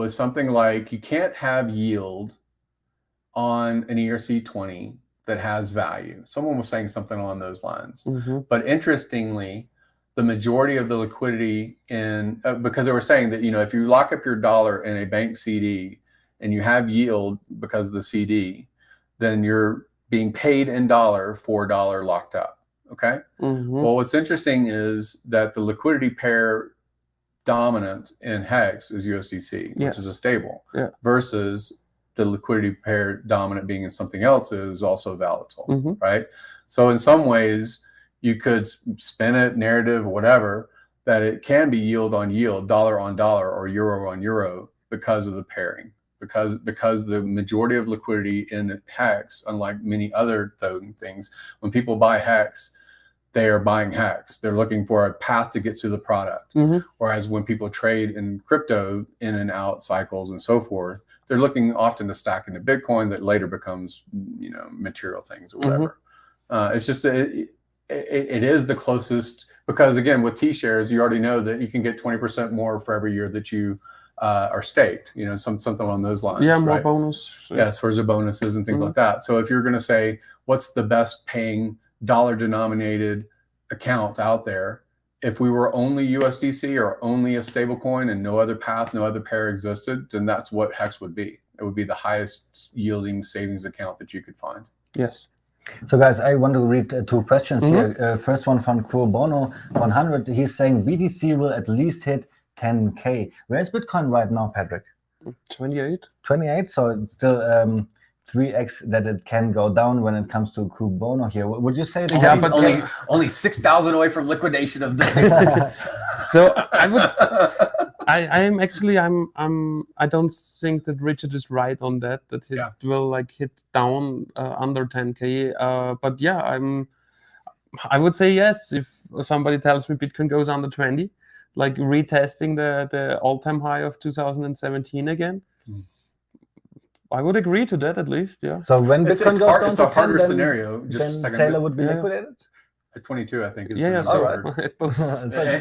something like you can't have yield on an ERC20 that has value. Someone was saying something along those lines. But interestingly, the majority of the liquidity because they were saying that, if you lock up your dollar in a bank CD and you have yield because of the CD, then you're being paid in dollar for dollar locked up. Okay. Well, what's interesting is that the liquidity pair dominant in HEX is USDC, which is a stable, versus the liquidity pair dominant being in something else is also volatile, right? So in some ways, you could spin it, narrative, whatever, that it can be yield on yield, dollar on dollar, or euro on euro because of the pairing. Because the majority of liquidity in HEX, unlike many other things, when people buy HEX, they are buying HEX. They're looking for a path to get to the product. Whereas when people trade in crypto in and out cycles and so forth, they're looking often to stack into Bitcoin that later becomes, material things or whatever. It's just it is the closest, because again, with T-shares, you already know that you can get 20% more for every year that you are staked, something along those lines. More bonus. Yes, for the bonuses and things like that. So if you're going to say, what's the best paying dollar denominated account out there? If we were only USDC or only a stable coin and no other path, no other pair existed, then that's what HEX would be. It would be the highest yielding savings account that you could find. Yes. So guys, I want to read two questions here. First one from Pro Bono 100. He's saying BTC will at least hit 10K. Where's Bitcoin right now, Patrick? 28. 28. So it's still 3x that it can go down when it comes to Pro Bono here. Would you say that? Yeah, but only 6,000 away from liquidation of the savings. So I would. I don't think that Richard is right on that it will like hit down under 10K. But yeah, I would say yes if somebody tells me Bitcoin goes under 20, like retesting the all-time high of 2017 again. I would agree to that at least, yeah. So when Bitcoin goes down it's a to 10, harder scenario. Just then a second. Sailor would be liquidated? At 22, I think. Yeah, so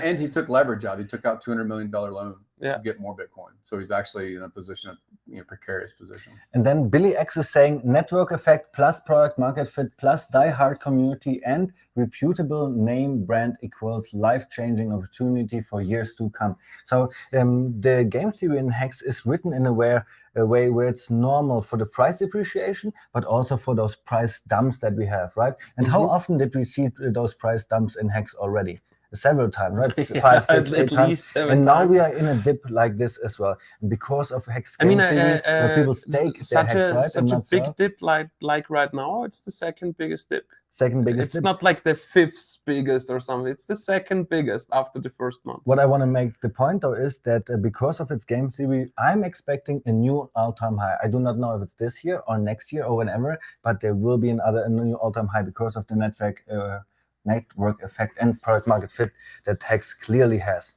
and he took leverage out. He took out $200 million loan to get more Bitcoin. So he's actually in a position, precarious position. And then Billy X is saying network effect plus product market fit plus die-hard community and reputable name brand equals life-changing opportunity for years to come. So the game theory in HEX is written in a way where it's normal for the price appreciation, but also for those price dumps that we have, right? And how often did we see those price dumps in HEX already? Several times, right? 5, 6, 8 times. And now we are in a dip like this as well. And because of HEX game theory, where people stake their HEX, right? Such a big dip like right now, it's the second biggest dip. Second biggest It's dip. not like the fifth biggest or something. It's the second biggest after the first month. What I want to make the point though is that because of its game theory, I'm expecting a new all-time high. I do not know if it's this year or next year or whenever, but there will be a new all-time high because of the network effect and product market fit that HEX clearly has.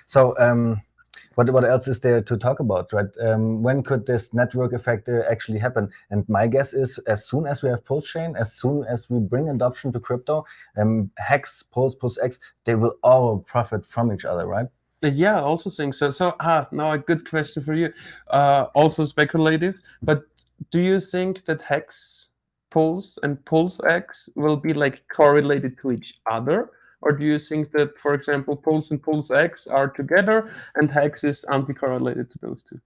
So what else is there to talk about, right? When could this network effect actually happen? And my guess is as soon as we have Pulse Chain, as soon as we bring adoption to crypto, HEX, Pulse, X, they will all profit from each other, right? Yeah, I also think so. So now a good question for you. Also speculative, but do you think that HEX Pulse and Pulse X will be like correlated to each other? Or do you think that, for example, Pulse and Pulse X are together and HEX is anti-correlated to those two?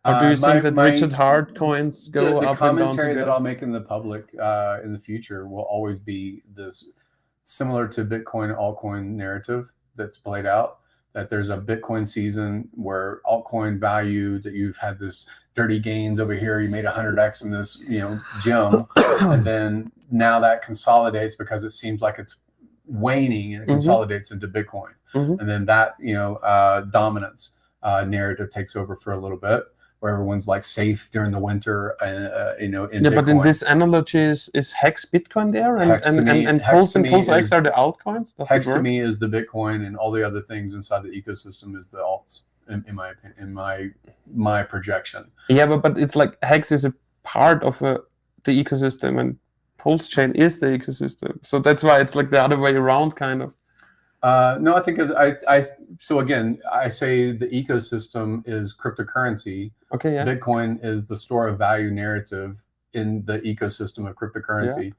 Or do you think that Richard Hart coins go up and down together? The commentary that I'll make in the public in the future will always be this similar to Bitcoin altcoin narrative that's played out, that there's a Bitcoin season where altcoin value, that you've had this dirty gains over here, you made 100x in this gem, and then now that consolidates because it seems like it's waning and it consolidates into Bitcoin, and then that dominance narrative takes over for a little bit, where everyone's like safe during the winter, in Bitcoin. But in this analogy, is HEX Bitcoin there, and Pulse and Pulse X are the altcoins? HEX to me is the Bitcoin, and all the other things inside the ecosystem is the alts, in my opinion, in my projection. Yeah, but it's like HEX is a part of the ecosystem, and Pulse Chain is the ecosystem. So that's why it's like the other way around, kind of. No, I think so again, I say the ecosystem is cryptocurrency. Okay, yeah. Bitcoin is the store of value narrative in the ecosystem of cryptocurrency.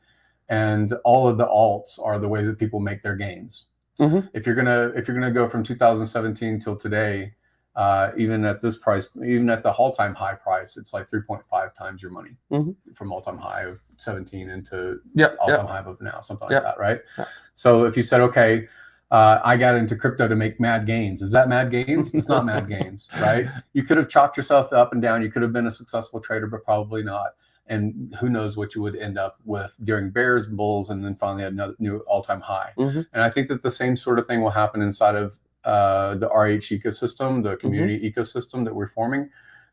And all of the alts are the way that people make their gains. If you're gonna go from 2017 till today, even at this price, even at the all-time high price, it's like 3.5 times your money from all-time high of 17 into all-time high of now, something like that, right? So if you said, okay, I got into crypto to make mad gains. Is that mad gains? It's not mad gains, right? You could have chopped yourself up and down. You could have been a successful trader, but probably not. And who knows what you would end up with during bears, bulls, and then finally another new all-time high. And I think that the same sort of thing will happen inside of the RH ecosystem, the community ecosystem that we're forming.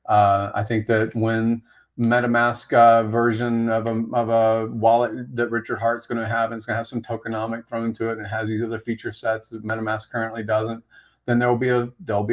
I think that when MetaMask version of a wallet that Richard Hart's going to have, and it's going to have some tokenomic thrown to it, and it has these other feature sets that MetaMask currently doesn't, then there'll be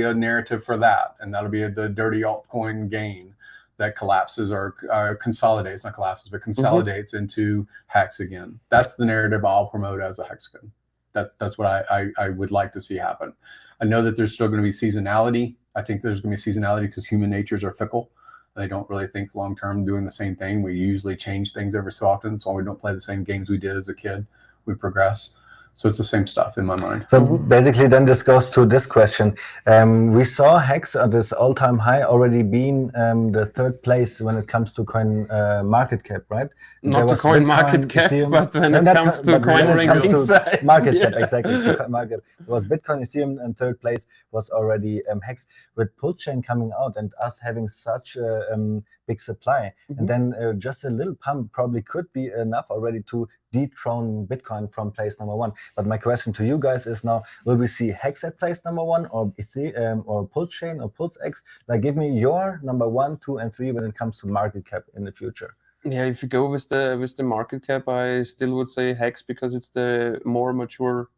a narrative for that, and that'll be the dirty altcoin gain that collapses or consolidates, not collapses, but consolidates into HEX again. That's the narrative I'll promote as a Hexican. That's what I would like to see happen. I know that there's still going to be seasonality. I think there's going to be seasonality because human natures are fickle. They don't really think long-term doing the same thing. We usually change things every so often, so we don't play the same games we did as a kid. We progress. So it's the same stuff in my mind. So basically, then this goes to this question. We saw HEX at this all-time high already being the third place when it comes to coin market cap, right? Not to coin market cap, Ethereum, but when it comes to coin ranking size. Market cap, exactly. To market, it was Bitcoin, Ethereum, and third place was already HEX. With Pulse Chain coming out and us having such a big supply, and then just a little pump probably could be enough already to dethrone Bitcoin from place number one. But my question to you guys is now: will we see HEX at place number one, or Ethereum, or Pulse Chain, or Pulse X? Like, give me your number 1, 2, and 3 when it comes to market cap in the future. Yeah, if you go with the market cap, I still would say HEX because it's the more mature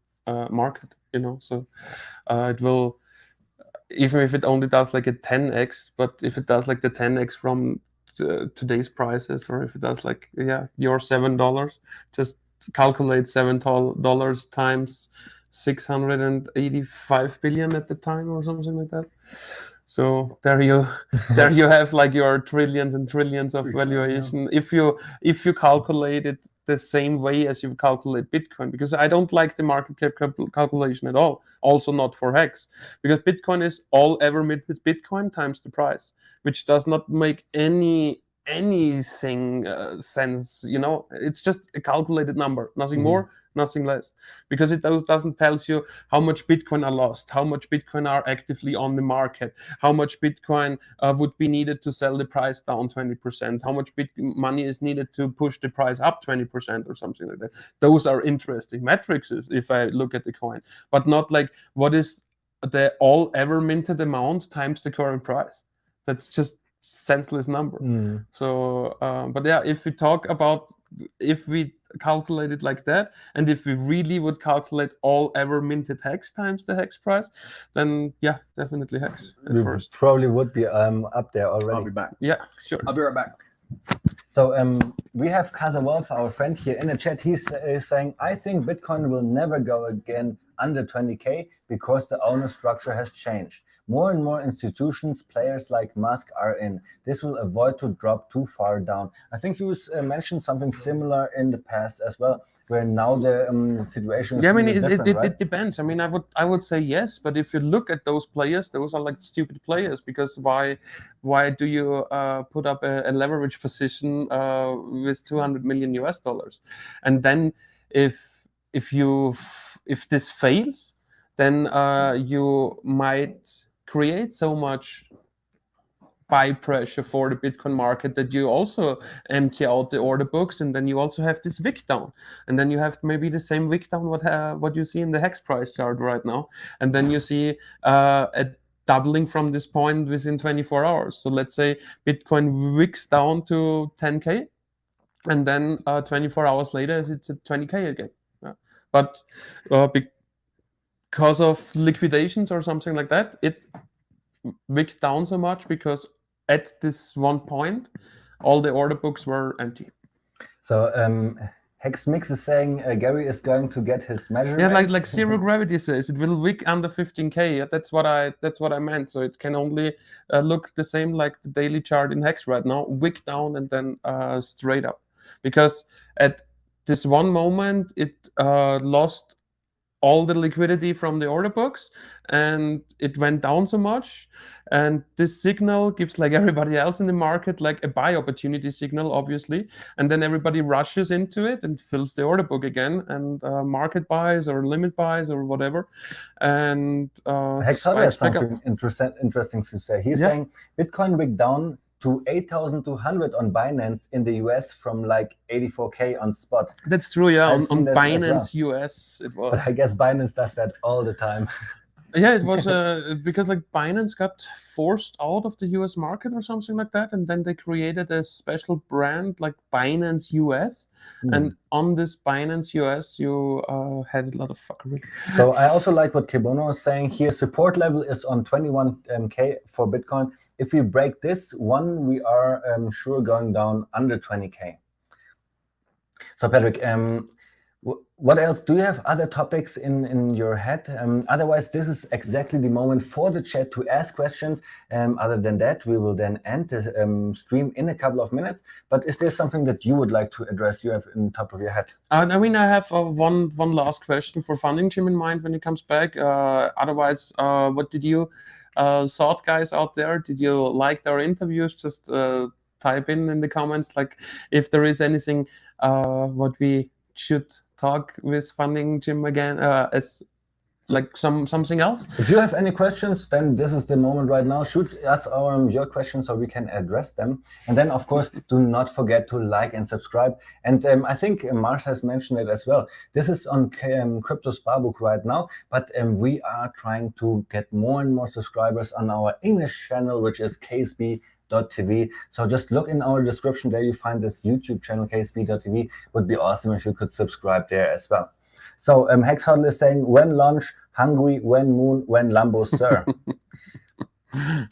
market. You know, so it will. Even if it only does like a 10x, but if it does like the 10x from today's prices, or if it does like, your $7, just calculate $7 times 685 billion at the time or something like that. So there you have like your trillions and trillions of valuation. If you calculate it the same way as you calculate Bitcoin, because I don't like the market cap calculation at all. Also not for HEX, because Bitcoin is all ever mint with Bitcoin times the price, which does not make anything sense. You know, it's just a calculated number, nothing more, nothing less, because it doesn't tell you how much Bitcoin are lost, how much Bitcoin are actively on the market, how much Bitcoin would be needed to sell the price down 20%, how much money is needed to push the price up 20% or something like that. Those are interesting metrics if I look at the coin, but not like what is the all ever minted amount times the current price. That's just senseless number. So but yeah, if we talk about, if we calculate it like that, and if we really would calculate all ever minted HEX times the HEX price, then yeah, definitely HEX at first. Probably would be up there already. I'll be back. Yeah, sure. I'll be right back. So we have Kaza Wolf, our friend here in the chat. He's saying, I think Bitcoin will never go again under 20K because the owner structure has changed. More and more institutions, players like Musk are in. This will avoid to drop too far down. I think you mentioned something similar in the past as well, where now the situation is different, right? It depends. I mean, I would say yes, but if you look at those players, those are like stupid players, because why do you put up a leverage position with $200 million US? And then if this fails, then you might create so much buy pressure for the Bitcoin market that you also empty out the order books, and then you also have this wick down, and then you have maybe the same wick down what you see in the HEX price chart right now, and then you see a doubling from this point within 24 hours. So let's say Bitcoin wicks down to 10K, and then 24 hours later it's at 20K again. But because of liquidations or something like that, it wicked down so much because at this one point, all the order books were empty. So Hex Mix is saying Gary is going to get his measure. Yeah, like zero gravity says it will wick under 15K. Yeah, that's what I meant. So it can only look the same like the daily chart in HEX right now, wick down and then straight up, because at this one moment it lost all the liquidity from the order books and it went down so much, and this signal gives like everybody else in the market like a buy opportunity signal, obviously, and then everybody rushes into it and fills the order book again, and market buys or limit buys or whatever, and Hex has something interesting to say. He's saying Bitcoin wicked down to 8,200 on Binance in the US from like 84K on spot. That's true, yeah. On Binance US it was. But I guess Binance does that all the time. Yeah, it was because like Binance got forced out of the US market or something like that, and then they created a special brand like Binance US, and on this Binance US you had a lot of fuckery. So I also like what Kibono is saying here. Support level is on 21K for Bitcoin. If we break this one, we are sure going down under 20K. So Patrick, What else? Do you have other topics in your head? Otherwise, this is exactly the moment for the chat to ask questions. Other than that, we will then end the stream in a couple of minutes. But is there something that you would like to address? You have in top of your head? I mean, I have one last question for FundingGym in mind when he comes back. Otherwise, what did you thought, guys out there? Did you like our interviews? Just type in the comments, like if there is anything what we should talk with FundingGym again as like something else. If you have any questions, then this is the moment right now. Shoot us your questions so we can address them. And then, of course, do not forget to like and subscribe. And I think Mars has mentioned it as well. This is on Kryptosparbuch right now, but we are trying to get more and more subscribers on our English channel, which is KSB.TV. So just look in our description, there you find this YouTube channel, KSB.TV. Would be awesome if you could subscribe there as well. So Hex Hodl is saying, when launch, hungry, when moon, when Lambos, sir.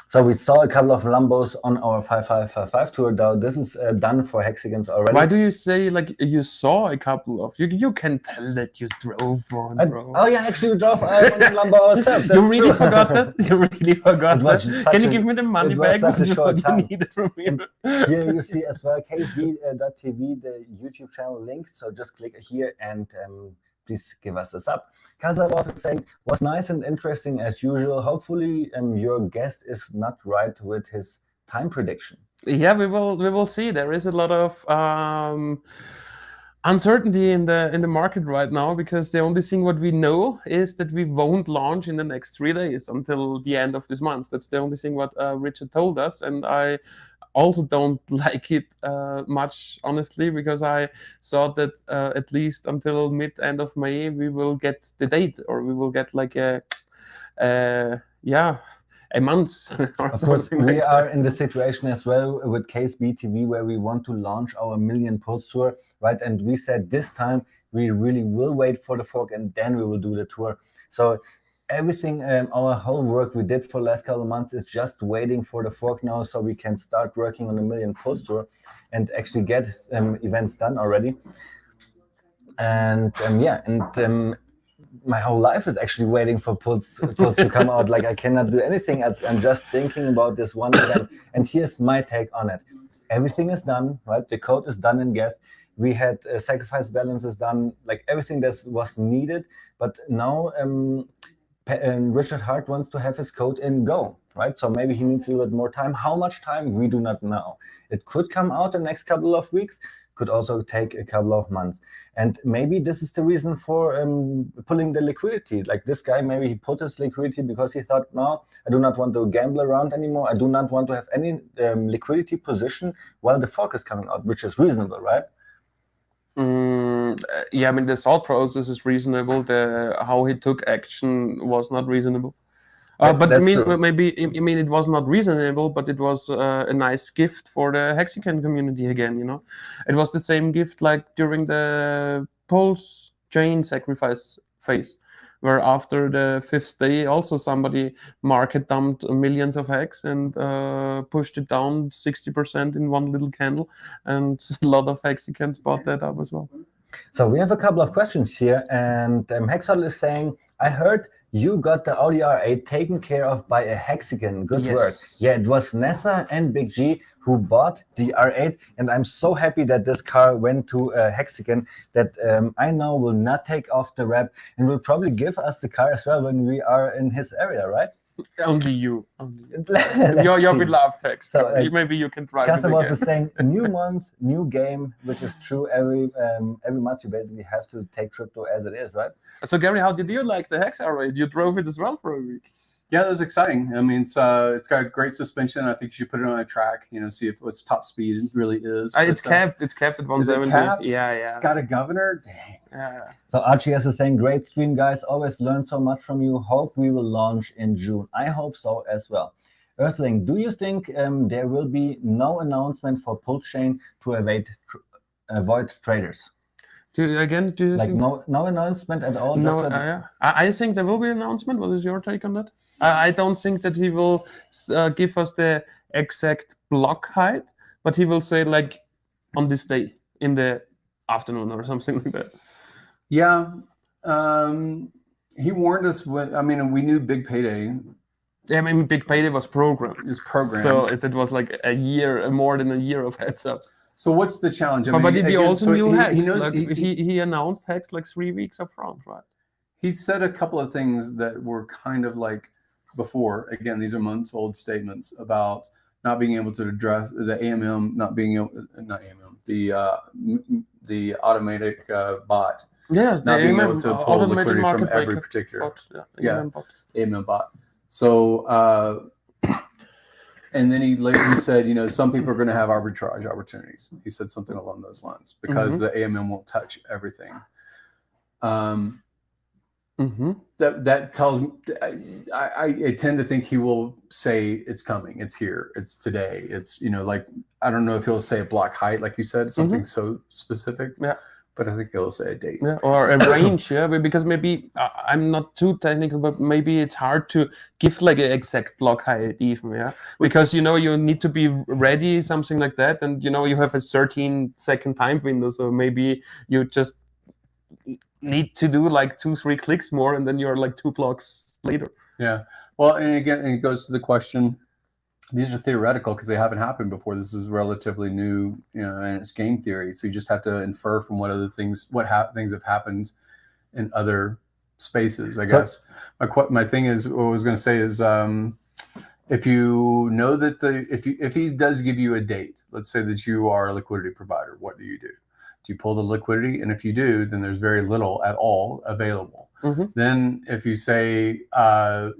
So we saw a couple of Lambos on our 5555 tour, though. This is done for Hexicans already. Why do you say like you saw a couple of? You can tell that you drove one, bro. Oh yeah, actually we drove one Lambo ourselves. You really forgot that? You really forgot that? Can you give me the money back? Such a short time. You needed from me. Here you see as well KSB.TV, the YouTube channel link. So just click here and please give us a sub. Kazarov is saying, was nice and interesting as usual. Hopefully your guest is not right with his time prediction. Yeah, we will see. There is a lot of uncertainty in the market right now, because the only thing what we know is that we won't launch in the next 3 days until the end of this month. That's the only thing what Richard told us, and I also don't like it much, honestly, because I thought that at least until mid-end of May we will get the date, or we will get like a month. Of course, we are in the situation as well with KSB TV where we want to launch our Million Pulse tour, right? And we said this time we really will wait for the fork and then we will do the tour. So everything, our whole work we did for the last couple of months is just waiting for the fork now, so we can start working on the Million Pulse tour and actually get events done already. And my whole life is actually waiting for Pulse to come out. Like I cannot do anything else. I'm just thinking about this one event. And here's my take on it. Everything is done, right? The code is done in Geth. We had sacrifice balances done, like everything that was needed. But now Richard Hart wants to have his code in Go, right? So maybe he needs a little bit more time. How much time? We do not know. It could come out the next couple of weeks. Could also take a couple of months. And maybe this is the reason for pulling the liquidity. Like this guy, maybe he put his liquidity because he thought, no, I do not want to gamble around anymore. I do not want to have any liquidity position while the fork is coming out, which is reasonable, right? Yeah, I mean, the thought process is reasonable. How he took action was not reasonable. But I mean, it was not reasonable, but it was a nice gift for the Hexican community again. You know, it was the same gift like during the Pulse chain sacrifice phase, where after the 5th day, also somebody market dumped millions of hex and pushed it down 60% in one little candle, and a lot of Hexicans bought that up as well. So we have a couple of questions here, and Hexhodl is saying, I heard you got the Audi R8 taken care of by a Hexican. Good work. Yeah, it was Nessa and Big G who bought the R8, and I'm so happy that this car went to a Hexican that I know will not take off the wrap and will probably give us the car as well when we are in his area, right? Only you. You're beloved Hex. So maybe you can drive. Kazarov is saying, new month, new game, which is true. Every month you basically have to take crypto as it is, right? So Gary, how did you like the Hex R8? You drove it as well for a week. Yeah, it was exciting. I mean, it's got great suspension. I think you should put it on a track, see if what's top speed really is. It's capped at 170. Capped? Yeah. It's got a governor. Dang. Yeah. So RGS is saying, great stream, guys. Always learn so much from you. Hope we will launch in June. I hope so as well. Earthling, do you think there will be no announcement for Pulse Chain to avoid traders? Do you like think? no announcement at all? No, I think there will be an announcement. What is your take on that? I don't think that he will give us the exact block height, but he will say like on this day in the afternoon or something like that. Yeah. He warned us when, I mean, we knew big payday Yeah, I mean, Big Payday was programmed. is programmed. So it was like a year, more than a year of heads up. So what's the challenge? I But mean, we again, also so knew HEX. he knows, Like, he announced HEX like 3 weeks up front, right? he said a couple of things that were kind of like before. Again, these are months old statements about not being able to address the AMM, not AMM, the automatic bot. Yeah, Not being able AMM, to pull automated liquidity from market every maker particular bot. Yeah. AMM bot. AMM bot. So, and then he said, you know, some people are going to have arbitrage opportunities. He said something along those lines because the AMM won't touch everything. That tells me, I tend to think he will say it's coming, it's here, it's today, it's, you know, like, I don't know if he'll say a block height, like you said, something so specific. Yeah. But I think he'll say a date. Yeah, or a range, yeah, because maybe I'm not too technical, but maybe it's hard to give like an exact block height even, yeah, because you know you need to be ready, something like that, and you know you have a 13-second time window, so maybe you just need to do like 2-3 clicks more, and then you're like 2 blocks later. Yeah, well, and again, it goes to the question. These are theoretical because they haven't happened before. This is relatively new, you know, and it's game theory. So you just have to infer from what other things, things have happened in other spaces, I guess. My thing is, what I was going to say is, if you know that if he does give you a date, let's say that you are a liquidity provider, what do you do? Do you pull the liquidity? And if you do, then there's very little at all available. Then if you say,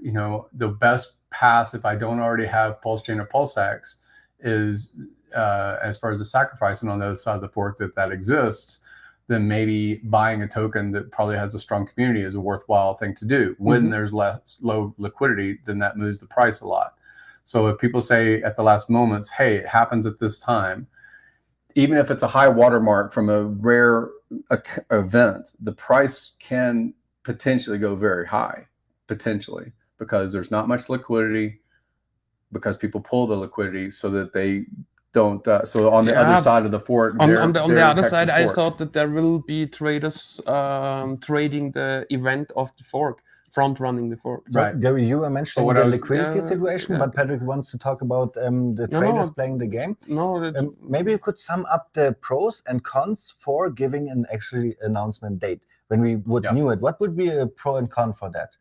you know, the best path, if I don't already have Pulse Chain or PulseX, is as far as the sacrifice and on the other side of the fork that exists, then maybe buying a token that probably has a strong community is a worthwhile thing to do. When there's low liquidity, then that moves the price a lot. So if people say at the last moments, hey, it happens at this time, even if it's a high watermark from a rare event, the price can potentially go very high, potentially, because there's not much liquidity, because people pull the liquidity so that they don't. So on the other side of the fork, on the other side, I thought that there will be traders trading the event of the fork, front running the fork. So, right, Gary, you were mentioning the liquidity situation, but Patrick wants to talk about the traders playing the game. Maybe you could sum up the pros and cons for giving an actually announcement date when we would knew it. What would be a pro and con for that?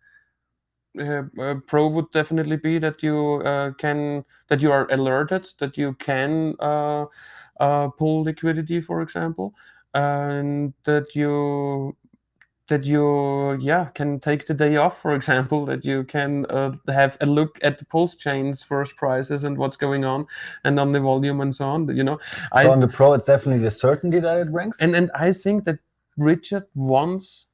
Pro would definitely be that you that you are alerted, that you can pull liquidity, for example, and that you can take the day off, for example, that you can have a look at the pulse chains, first prices, and what's going on, and on the volume and so on. You know, so on the pro, it's definitely the certainty that it brings. And I think that Richard wants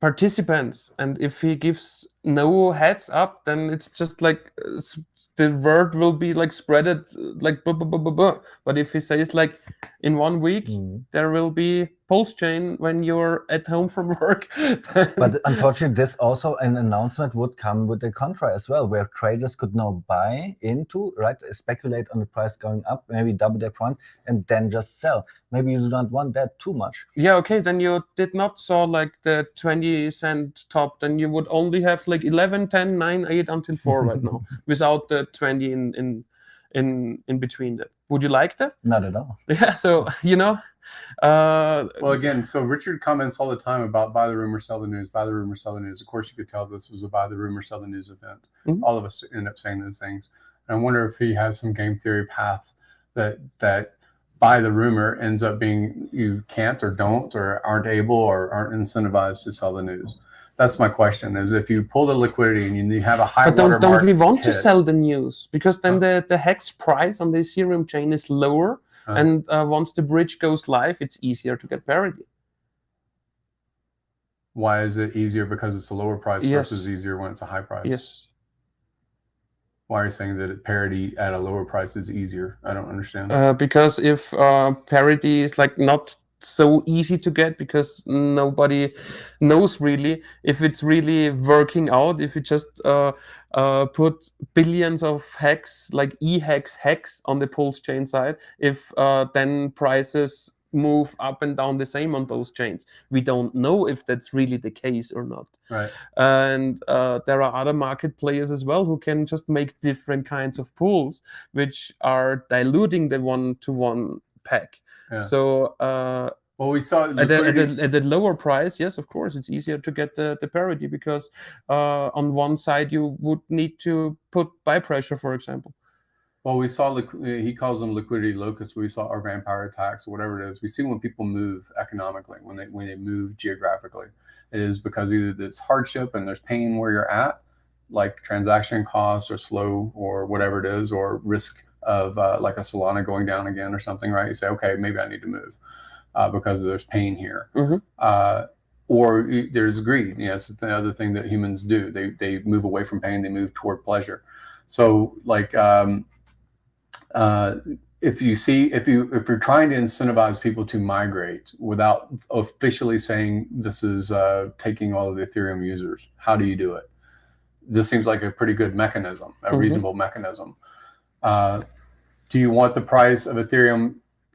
participants, and if he gives no heads up, then it's just like the word will be like spreaded like blah, blah, blah, blah, blah. But if he says like in 1 week there will be pulse chain when you're at home from work. But unfortunately, this also an announcement would come with a contra as well, where traders could now buy into, right, speculate on the price going up, maybe double their points, and then just sell. Maybe you do not want that too much. Yeah, okay, then you did not saw like the 20-cent top, then you would only have like 11, 10, 9, 8 until 4 right now, without the 20 in between that. Would you like that? Not at all. Yeah, so you know. Well, again, so Richard comments all the time about buy the rumor, sell the news, buy the rumor, sell the news. Of course, you could tell this was a buy the rumor, sell the news event. All of us end up saying those things. And I wonder if he has some game theory path that buy the rumor ends up being you can't or don't or aren't able or aren't incentivized to sell the news. That's my question, is if you pull the liquidity and you have a high watermark. But don't we want to sell the news? Because then the HEX price on the Ethereum chain is lower. And once the bridge goes live, it's easier to get parity. Why is it easier? Because it's a lower price versus easier when it's a high price? Yes. Why are you saying that parity at a lower price is easier? I don't understand. Because if parity is like not so easy to get, because nobody knows really if it's really working out, if you just put billions of hex, like HEX on the pulse chain side, if then prices move up and down the same on both chains. We don't know if that's really the case or not. Right. And there are other market players as well who can just make different kinds of pools, which are diluting the one-to-one pack. Yeah. So well, we saw at a lower price, yes, of course, it's easier to get the parity, because on one side you would need to put buy pressure, for example. Well, we saw, he calls them liquidity locusts. We saw our vampire attacks or whatever it is. We see when people move economically, when they move geographically, it is because either it's hardship and there's pain where you're at, like transaction costs or slow or whatever it is, or risk of like a Solana going down again or something, right? You say, okay, maybe I need to move because there's pain here. Or there's greed. You know, it's the other thing that humans do. They move away from pain, they move toward pleasure. So like, if you're trying to incentivize people to migrate without officially saying this is taking all of the Ethereum users, how do you do it? This seems like a pretty good mechanism, a reasonable mechanism. Do you want the price of Ethereum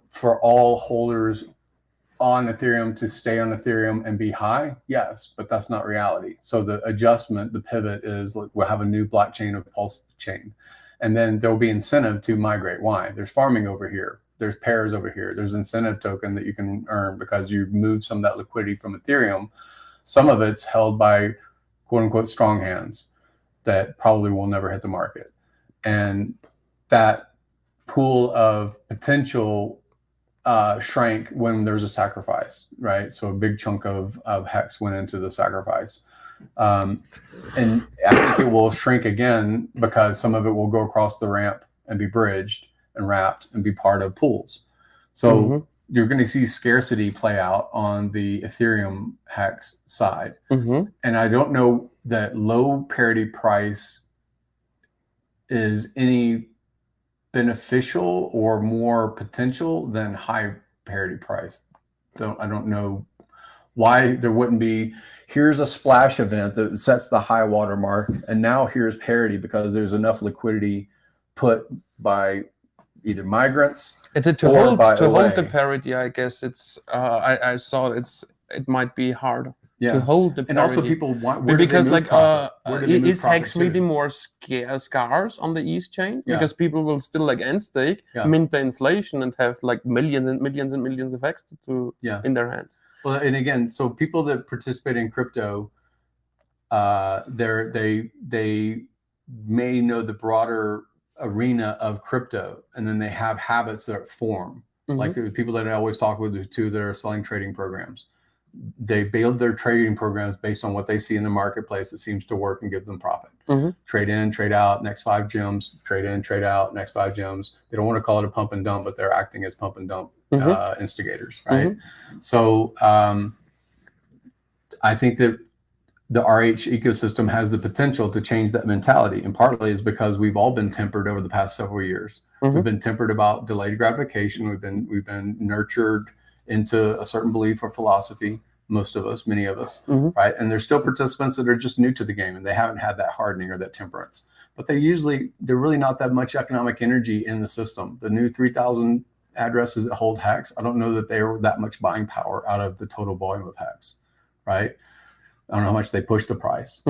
for all holders on Ethereum to stay on Ethereum and be high? Yes, but that's not reality. So the adjustment, the pivot is, we'll have a new blockchain or pulse chain. And then there'll be incentive to migrate. Why? There's farming over here. There's pairs over here. There's incentive token that you can earn because you've moved some of that liquidity from Ethereum. Some of it's held by quote unquote strong hands that probably will never hit the market. And that pool of potential shrank when there's a sacrifice, right? So a big chunk of HEX went into the sacrifice. And I think it will shrink again because some of it will go across the ramp and be bridged and wrapped and be part of pools. So you're going to see scarcity play out on the Ethereum HEX side. And I don't know that low parity price is any beneficial or more potential than high parity price. I don't know why there wouldn't be, here's a splash event that sets the high water mark, and now here's parity because there's enough liquidity put by either migrants to hold the parity. I guess it's I saw it might be hard to hold the parity. And also people want, because like is HEX really more scarce on the ETH chain? Because people will still like end stake, mint the inflation, and have like millions and millions and millions of HEX in their hands. Well, and again, so people that participate in crypto, they may know the broader arena of crypto, and then they have habits that form. Like people that I always talk with too that are selling trading programs. They build their trading programs based on what they see in the marketplace that seems to work and give them profit. Trade in, trade out, next 5 gems, trade in, trade out, next 5 gems. They don't want to call it a pump and dump, but they're acting as pump and dump instigators, right? So I think that the RH ecosystem has the potential to change that mentality, and partly is because we've all been tempered over the past several years. We've been tempered about delayed gratification. We've been nurtured into a certain belief or philosophy, most of us, many of us, right? And there's still participants that are just new to the game and they haven't had that hardening or that temperance. But they're really not that much economic energy in the system. The new 3,000 addresses that hold HEX, I don't know that they are that much buying power out of the total volume of HEX, right? I don't know how much they push the price.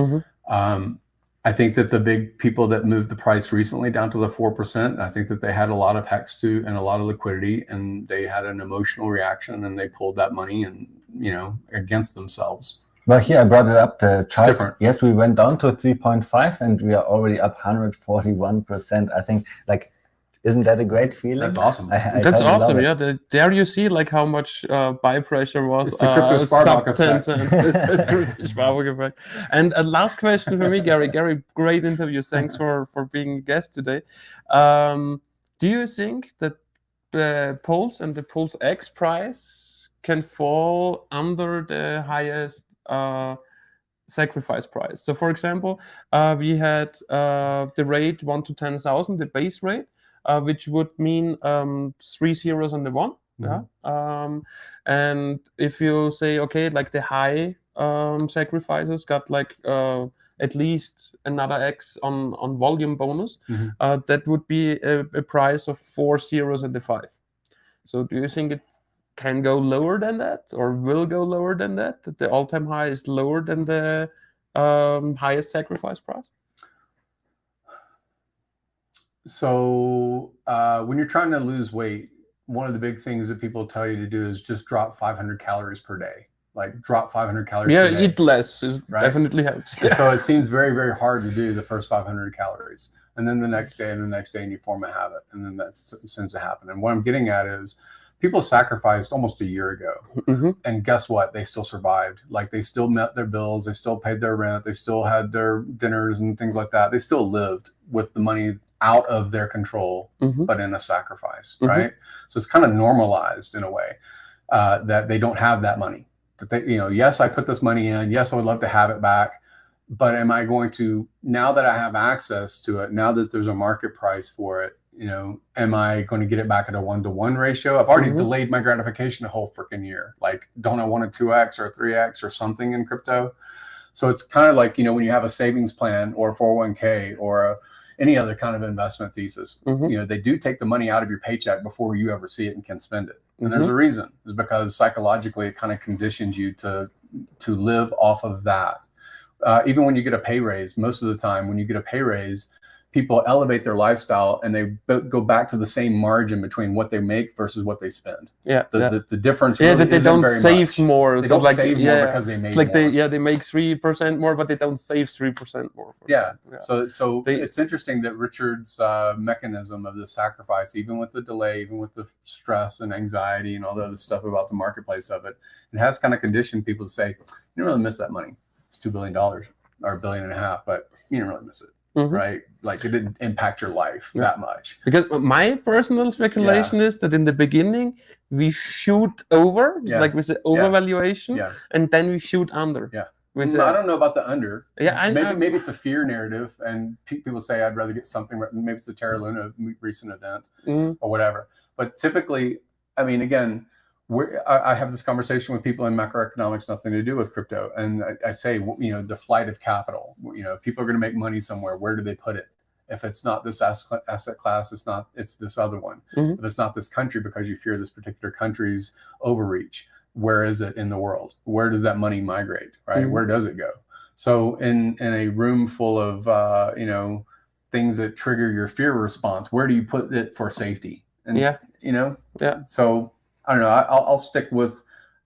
I think that the big people that moved the price recently down to the 4%, I think that they had a lot of HEX too and a lot of liquidity, and they had an emotional reaction and they pulled that money and, you know, against themselves. But here I brought it up, the chart. Different. Yes, we went down to 3.5 and we are already up 141%. I think, like, isn't that a great feeling? That's awesome. That's awesome. Yeah, there you see like how much buy pressure was. It's the Kryptosparbuch effect. It's the Kryptosparbuch effect. And a last question for me, Gary. Gary, great interview. Thanks for being a guest today. Do you think that the Pulse and the Pulse X price can fall under the highest sacrifice price? So, for example, we had the rate 1 to 10,000, the base rate. Which would mean 3 zeros and the 1. And if you say, okay, like the high sacrifices got like at least another X on volume bonus, that would be a price of 4 zeros and the 5. So do you think can go lower than that, or will go lower than that? That the all-time high is lower than the highest sacrifice price? So when you're trying to lose weight, one of the big things that people tell you to do is just drop 500 calories per day. Like drop 500 calories per day. Eat less right? definitely helps. And so it seems very, very hard to do the first 500 calories. And then the next day and the next day, and you form a habit. And then that tends to happen. And what I'm getting at is people sacrificed almost a year ago. And guess what? They still survived. Like they still met their bills. They still paid their rent. They still had their dinners and things like that. They still lived with the money out of their control, but in a sacrifice, right? So it's kind of normalized in a way that they don't have that money. That they, yes, I put this money in. Yes, I would love to have it back. But am I going to, now that I have access to it, now that there's a market price for it, am I going to get it back at a 1-to-1 ratio? I've already delayed my gratification a whole freaking year. Like, don't I want a 2x or a 3x or something in crypto? So it's kind of like, when you have a savings plan or a 401k or any other kind of investment thesis, they do take the money out of your paycheck before you ever see it and can spend it. And there's a reason. It's because psychologically it kind of conditions you to live off of that. Even when you get a pay raise, most of the time when you get a pay raise, people elevate their lifestyle and they go back to the same margin between what they make versus what they spend. The difference really that they isn't don't very save much. more. They So don't like save more because they made it's like more. they make 3% more, but they don't save 3% more. So it's interesting that Richard's mechanism of the sacrifice, even with the delay, even with the stress and anxiety and all the other stuff about the marketplace of it, it has kind of conditioned people to say, you don't really miss that money. It's $2 billion or $1.5 billion, but you don't really miss it. Right? Like it didn't impact your life that much. Because my personal speculation is that in the beginning, we shoot over, like with the overvaluation, and then we shoot under. I don't know about the under. Maybe it's a fear narrative, and people say I'd rather get something. Maybe it's a Terra Luna recent event or whatever. But typically, I mean, again, I have this conversation with people in macroeconomics, nothing to do with crypto, and I say, the flight of capital. People are going to make money somewhere. Where do they put it? If it's not this asset class, it's this other one. If it's not this country, because you fear this particular country's overreach, where is it in the world? Where does that money migrate? Right? Where does it go? So in a room full of things that trigger your fear response, where do you put it for safety? And so I don't know. I'll stick with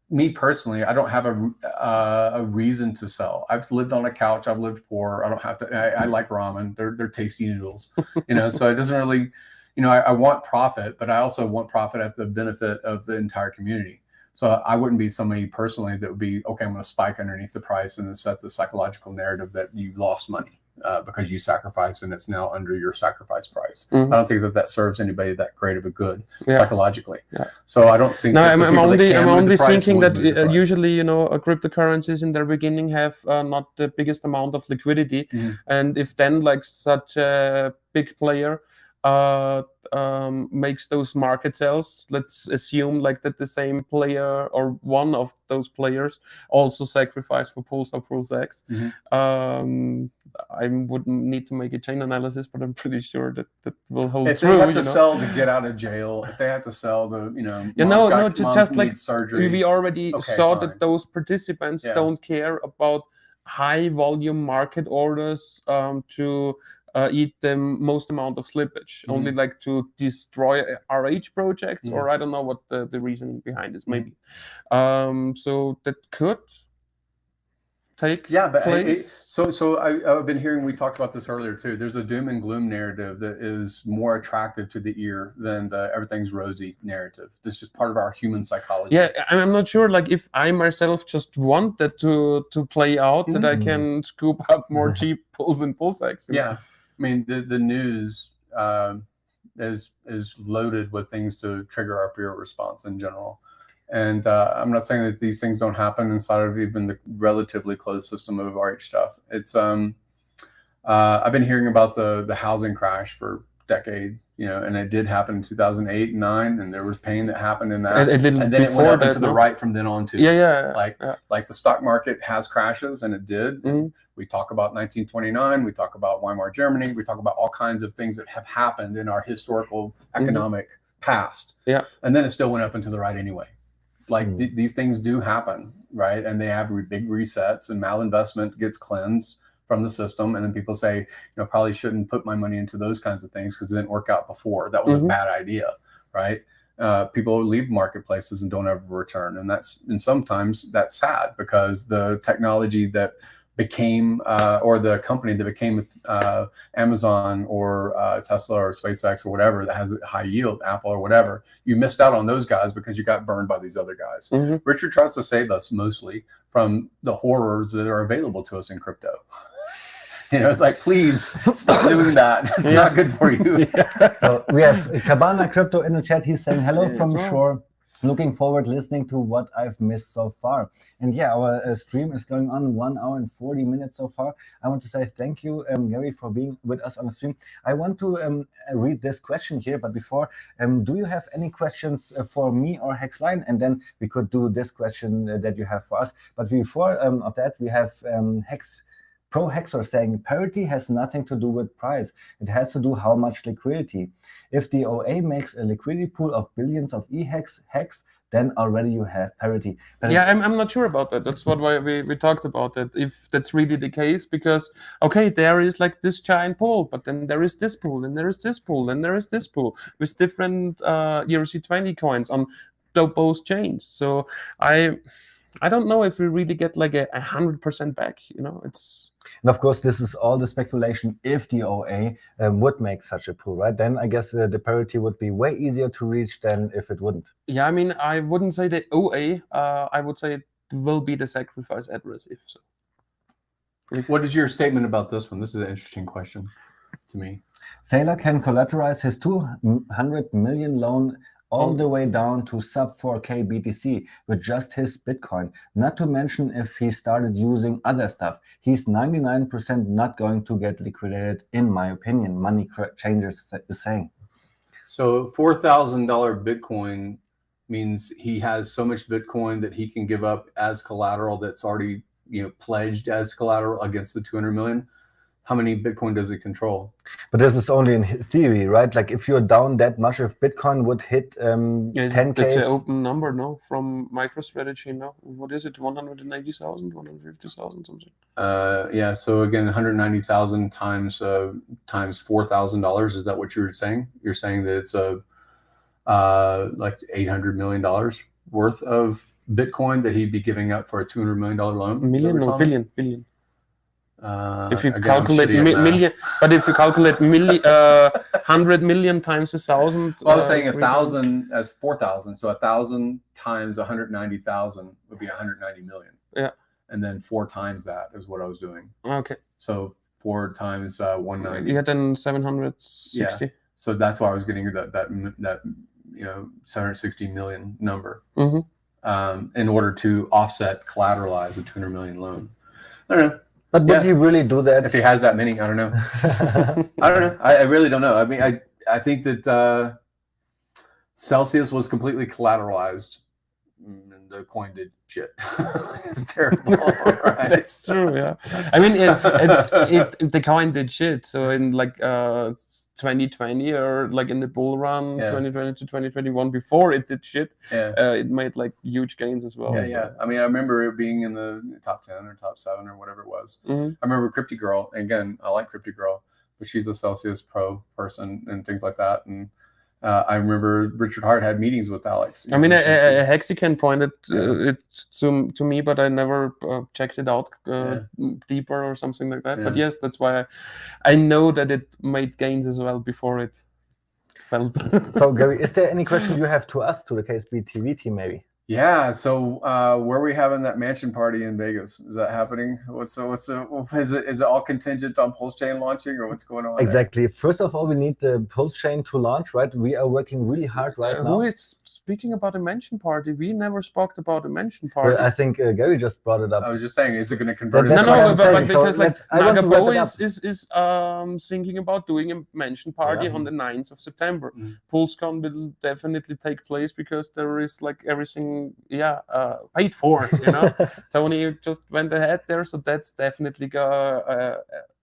me personally. I don't have a reason to sell. I've lived on a couch. I've lived poor. I don't have to. I like ramen. They're tasty noodles. So it doesn't really. I want profit, but I also want profit at the benefit of the entire community. So I wouldn't be somebody personally that would be, okay, I'm going to spike underneath the price and then set the psychological narrative that you lost money because you sacrificed and it's now under your sacrifice price. I don't think that serves anybody that great of a good psychologically. So I don't think. No, I'm only thinking that usually, cryptocurrencies in their beginning have not the biggest amount of liquidity, and if then like such a big player makes those market sales, let's assume like that the same player or one of those players also sacrificed for Pulse or Pulse X. I wouldn't need to make a chain analysis, but I'm pretty sure that will hold if true. If they have to sell to get out of jail, if they have to sell to, just like surgery. We already saw that those participants don't care about high volume market orders to eat the most amount of slippage, only like to destroy RH projects, or I don't know what the reasoning behind is, maybe. So that could take place. So I've been hearing, we talked about this earlier too, there's a doom and gloom narrative that is more attractive to the ear than the everything's rosy narrative. This is just part of our human psychology. Yeah, I'm not sure, like if I myself just want that to play out, that I can scoop up more cheap pulls and pulse X. I mean, the news is loaded with things to trigger our fear response in general. And I'm not saying that these things don't happen inside of even the relatively closed system of RH stuff. It's I've been hearing about the housing crash for a decade, and it did happen in 2008 and 2009, and there was pain that happened in that. And then it went up and to the right from then on too. Like the stock market has crashes, and it did. We talk about 1929, we talk about Weimar Germany, we talk about all kinds of things that have happened in our historical economic past. And then it still went up and to the right anyway. Like these things do happen, right? And they have big resets, and malinvestment gets cleansed from the system. And then people say, probably shouldn't put my money into those kinds of things because it didn't work out before. That was a bad idea, right? People leave marketplaces and don't ever return. And sometimes that's sad because the technology that became, or the company that became Amazon or Tesla or SpaceX or whatever that has a high yield, Apple or whatever, you missed out on those guys because you got burned by these other guys. Richard tries to save us mostly from the horrors that are available to us in crypto. It's like, please stop doing that. It's not good for you. So we have Cabana Crypto in the chat. He's saying hello from shore. Looking forward listening to what I've missed so far. And yeah, our stream is going on 1 hour and 40 minutes so far. I want to say thank you, Gary, for being with us on the stream. I want to read this question here, but before, do you have any questions for me or Hexline? And then we could do this question that you have for us. But before of that, we have Hex Pro Hexer saying parity has nothing to do with price. It has to do how much liquidity. If the OA makes a liquidity pool of billions of HEX, then already you have parity. But yeah, I'm not sure about that. That's what we talked about, that if that's really the case, because, okay, there is like this giant pool, but then there is this pool, and there is this pool, and there is this pool with different ERC20 coins on both chains. So I don't know if we really get like a 100% back, it's... And of course, this is all the speculation if the OA would make such a pool, right? Then I guess the parity would be way easier to reach than if it wouldn't. Yeah, I mean, I wouldn't say the OA. I would say it will be the sacrifice address, if so. What is your statement about this one? This is an interesting question to me. Sailor can collateralize his 200 million loan all the way down to sub 4K BTC with just his Bitcoin. Not to mention if he started using other stuff. He's 99% not going to get liquidated, in my opinion. Money Changers is saying. So $4,000 Bitcoin means he has so much Bitcoin that he can give up as collateral that's already pledged as collateral against the 200 million. How many Bitcoin does it control? But this is only in theory, right? Like if you're down that much, if Bitcoin would hit 10K. That's an open number, no? From MicroStrategy, no? What is it? 190,000, 150,000, something? Yeah. So again, 190,000 times $4,000. Is that what you were saying? You're saying that it's like $800 million worth of Bitcoin that he'd be giving up for a $200 million loan? Million or billion? If you again, calculate million, but if you calculate 100 million times 1,000. Well, I was saying 1,000 as 4,000. So 1,000 times 190,000 would be 190 million. Yeah. And then 4 times that is what I was doing. Okay. So 4 times 190. You had then 760. Yeah. So that's why I was getting that 760 million number. In order to offset collateralize a 200 million loan. I don't know. But would he really do that? If he has that many, I don't know. I don't know. I really don't know. I mean, I think that Celsius was completely collateralized. And the coin did shit. It's terrible. Right? That's true. Yeah. I mean, the coin did shit. So in like 2020 or like in the bull run 2020 to 2021, before it did shit, it made like huge gains as well. Yeah. I mean, I remember it being in the top 10 or top 7 or whatever it was. I remember Crypty Girl. And again, I like Crypty Girl, but she's a Celsius Pro person and things like that. And I remember Richard Hart had meetings with Alex. I mean, a Hexican pointed it to me, but I never checked it out deeper or something like that. But yes, that's why I know that it made gains as well before it fell. So, Gary, is there any question you have to us, to the KSB TV team, maybe? Yeah. So, where are we having that mansion party in Vegas? Is that happening? Is it all contingent on Pulse Chain launching, or what's going on? Exactly. There? First of all, we need the Pulse Chain to launch, right? We are working really hard right now. Who is speaking about a mansion party? We never spoke about a mansion party. Well, I think Gary just brought it up. I was just saying, is it going to convert? No, but because like Nagabo is thinking about doing a mansion party on the 9th of September. PulseCon will definitely take place because there is like everything everything, paid for. Tony just went ahead there, so that's definitely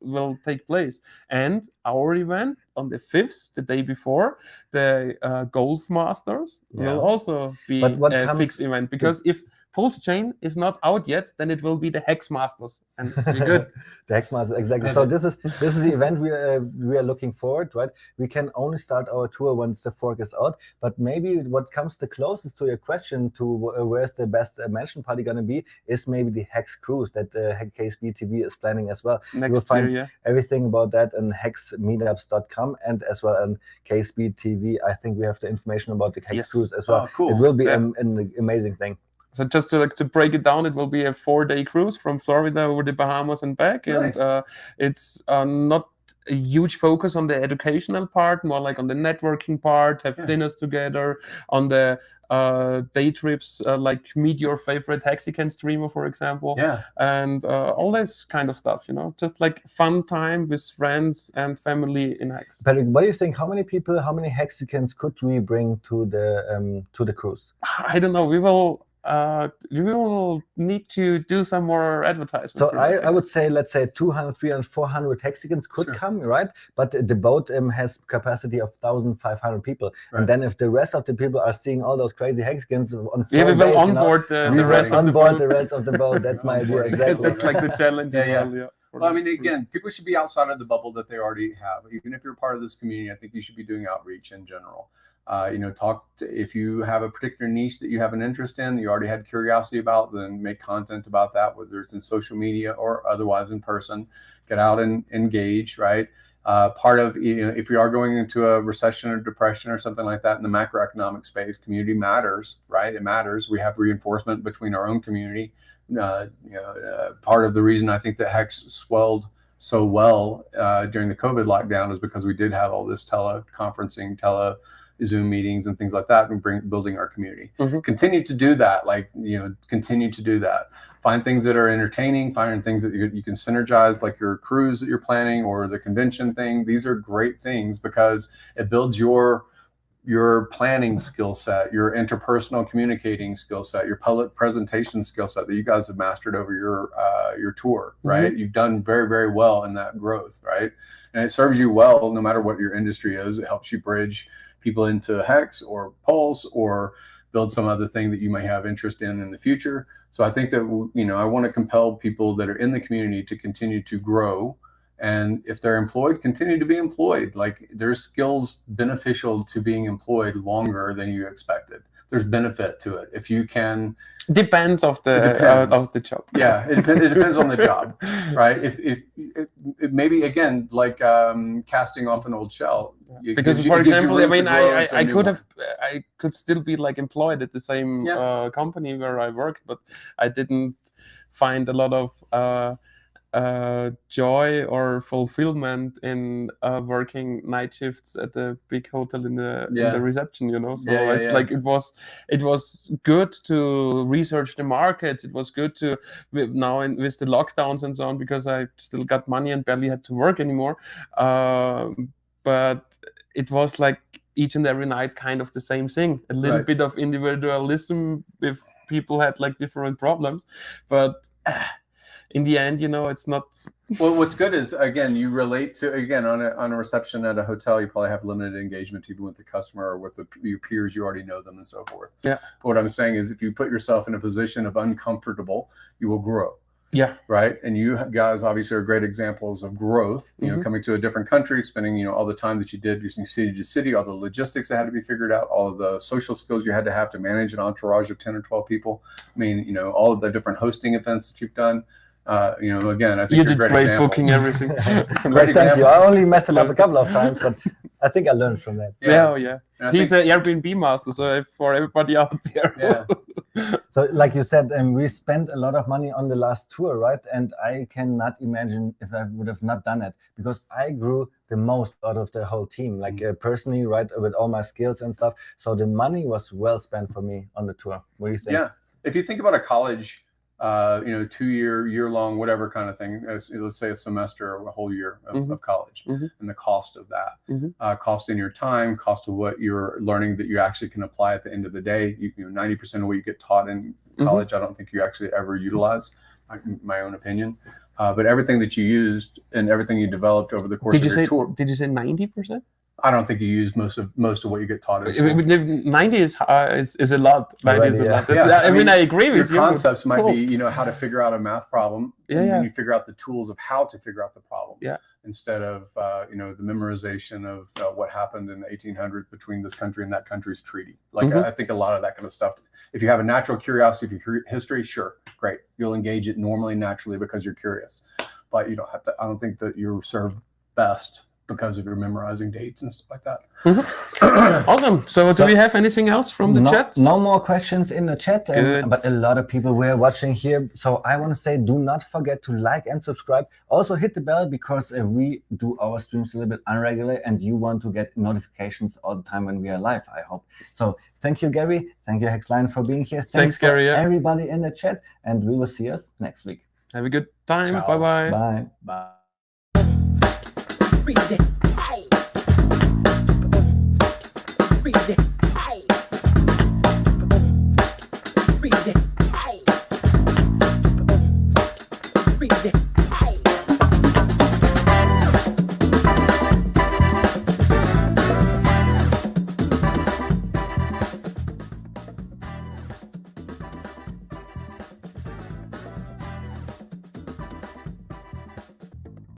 will take place. And our event on the 5th, the day before, the Golf Masters will also be a fixed event, because if Pulse Chain is not out yet, then it will be the HEX Masters, and we're good. The HEX Masters, exactly. So this is the event we are looking forward, right? We can only start our tour once the fork is out, but maybe what comes the closest to your question to where's the best mansion party going to be is maybe the HEX cruise that KSB TV is planning as well. Next you will find year, everything about that on hexmeetups.com and as well on KSB TV. I think we have the information about the HEX cruise as well. Oh, cool. It will be an amazing thing. So just to break it down, it will be a 4-day cruise from Florida over the Bahamas and back. Nice. And it's not a huge focus on the educational part, more like on the networking part, have dinners together, on the day trips, like meet your favorite Hexican streamer, for example, and all this kind of stuff, just like fun time with friends and family in Hex. Patrick, what do you think? How many people, how many Hexicans could we bring to the cruise? I don't know. We will need to do some more advertisement. So I would say, let's say 200, 300, 400 Hexicans could come, right? But the boat has capacity of 1,500 people. Right. And then if the rest of the people are seeing all those crazy Hexicans on 4 we days, will onboard the rest of the boat. the rest of the boat. That's my idea, exactly. That's like the challenge as well, Well, I mean, again, people should be outside of the bubble that they already have. Even if you're part of this community, I think you should be doing outreach in general. If you have a particular niche that you have an interest in, you already had curiosity about, then make content about that, whether it's in social media or otherwise in person. Get out and engage, right? Part of, if we are going into a recession or depression or something like that in the macroeconomic space, community matters, right? It matters. We have reinforcement between our own community. Part of the reason I think that HEX swelled so well during the COVID lockdown is because we did have all this teleconferencing, Zoom meetings and things like that, and building our community. Continue to do that, continue to do that. Find things that are entertaining, find things that you can synergize, like your cruise that you're planning or the convention thing. These are great things because it builds your planning skill set, your interpersonal communicating skill set, your public presentation skill set that you guys have mastered over your tour, right? You've done very, very well in that growth, right? And it serves you well no matter what your industry is. It helps you bridge people into HEX or Pulse or build some other thing that you may have interest in the future. So I think that, I want to compel people that are in the community to continue to grow. And if they're employed, continue to be employed. Like, there's skills beneficial to being employed longer than you expected. There's benefit to it. If you can... Depends of the job. Yeah, it depends on the job, right? If maybe, again, like casting off an old shell. Because, for example, I mean, I could still be like employed at the same company where I worked, but I didn't find a lot of joy or fulfillment in working night shifts at the big hotel in the reception, So like it was good to research the markets. It was good to now with the lockdowns and so on, because I still got money and barely had to work anymore. But it was like each and every night kind of the same thing. A little bit of individualism if people had like different problems, but in the end, it's not. Well, what's good is, again, you relate to, on a reception at a hotel, you probably have limited engagement even with the customer or with your peers. You already know them and so forth. Yeah. But what I'm saying is, if you put yourself in a position of uncomfortable, you will grow. Yeah. Right. And you guys obviously are great examples of growth, coming to a different country, spending, all the time that you did using city to city, all the logistics that had to be figured out, all of the social skills you had to have to manage an entourage of 10 or 12 people. I mean, all of the different hosting events that you've done. Again, I think you did great booking everything. Thank you. I only messed it up a couple of times, but I think I learned from that. Yeah. He's an Airbnb master, so for everybody out there. Yeah. So, like you said, we spent a lot of money on the last tour, right? And I cannot imagine if I would have not done it, because I grew the most out of the whole team, like personally, right, with all my skills and stuff. So the money was well spent for me on the tour. What do you think? Yeah. If you think about a college 2-year, year-long, whatever kind of thing, let's say a semester or a whole year of college, and the cost of that, cost in your time, cost of what you're learning that you actually can apply at the end of the day. 90% of what you get taught in college, I don't think you actually ever utilize, my own opinion. But everything that you used and everything you developed over the course of your tour. Did you say 90%? I don't think you use most of what you get taught in school. 90 is a lot. 90 is a lot. I mean, I agree with you. Your concepts might be, how to figure out a math problem, and then you figure out the tools of how to figure out the problem. Instead of the memorization of what happened in the 1800s between this country and that country's treaty. I think a lot of that kind of stuff. If you have a natural curiosity for history, sure, great. You'll engage it normally, naturally, because you're curious. But you don't have to. I don't think that you're served best because of your memorizing dates and stuff like that. Awesome. So do we have anything else from the chat? No more questions in the chat, but a lot of people were watching here. So I want to say, do not forget to like and subscribe. Also hit the bell, because we do our streams a little bit irregular, and you want to get notifications all the time when we are live, I hope. So thank you, Gary. Thank you, HEXline, for being here. Thanks Gary. Everybody in the chat, and we will see us next week. Have a good time. Ciao. Bye-bye. Bye. Bye.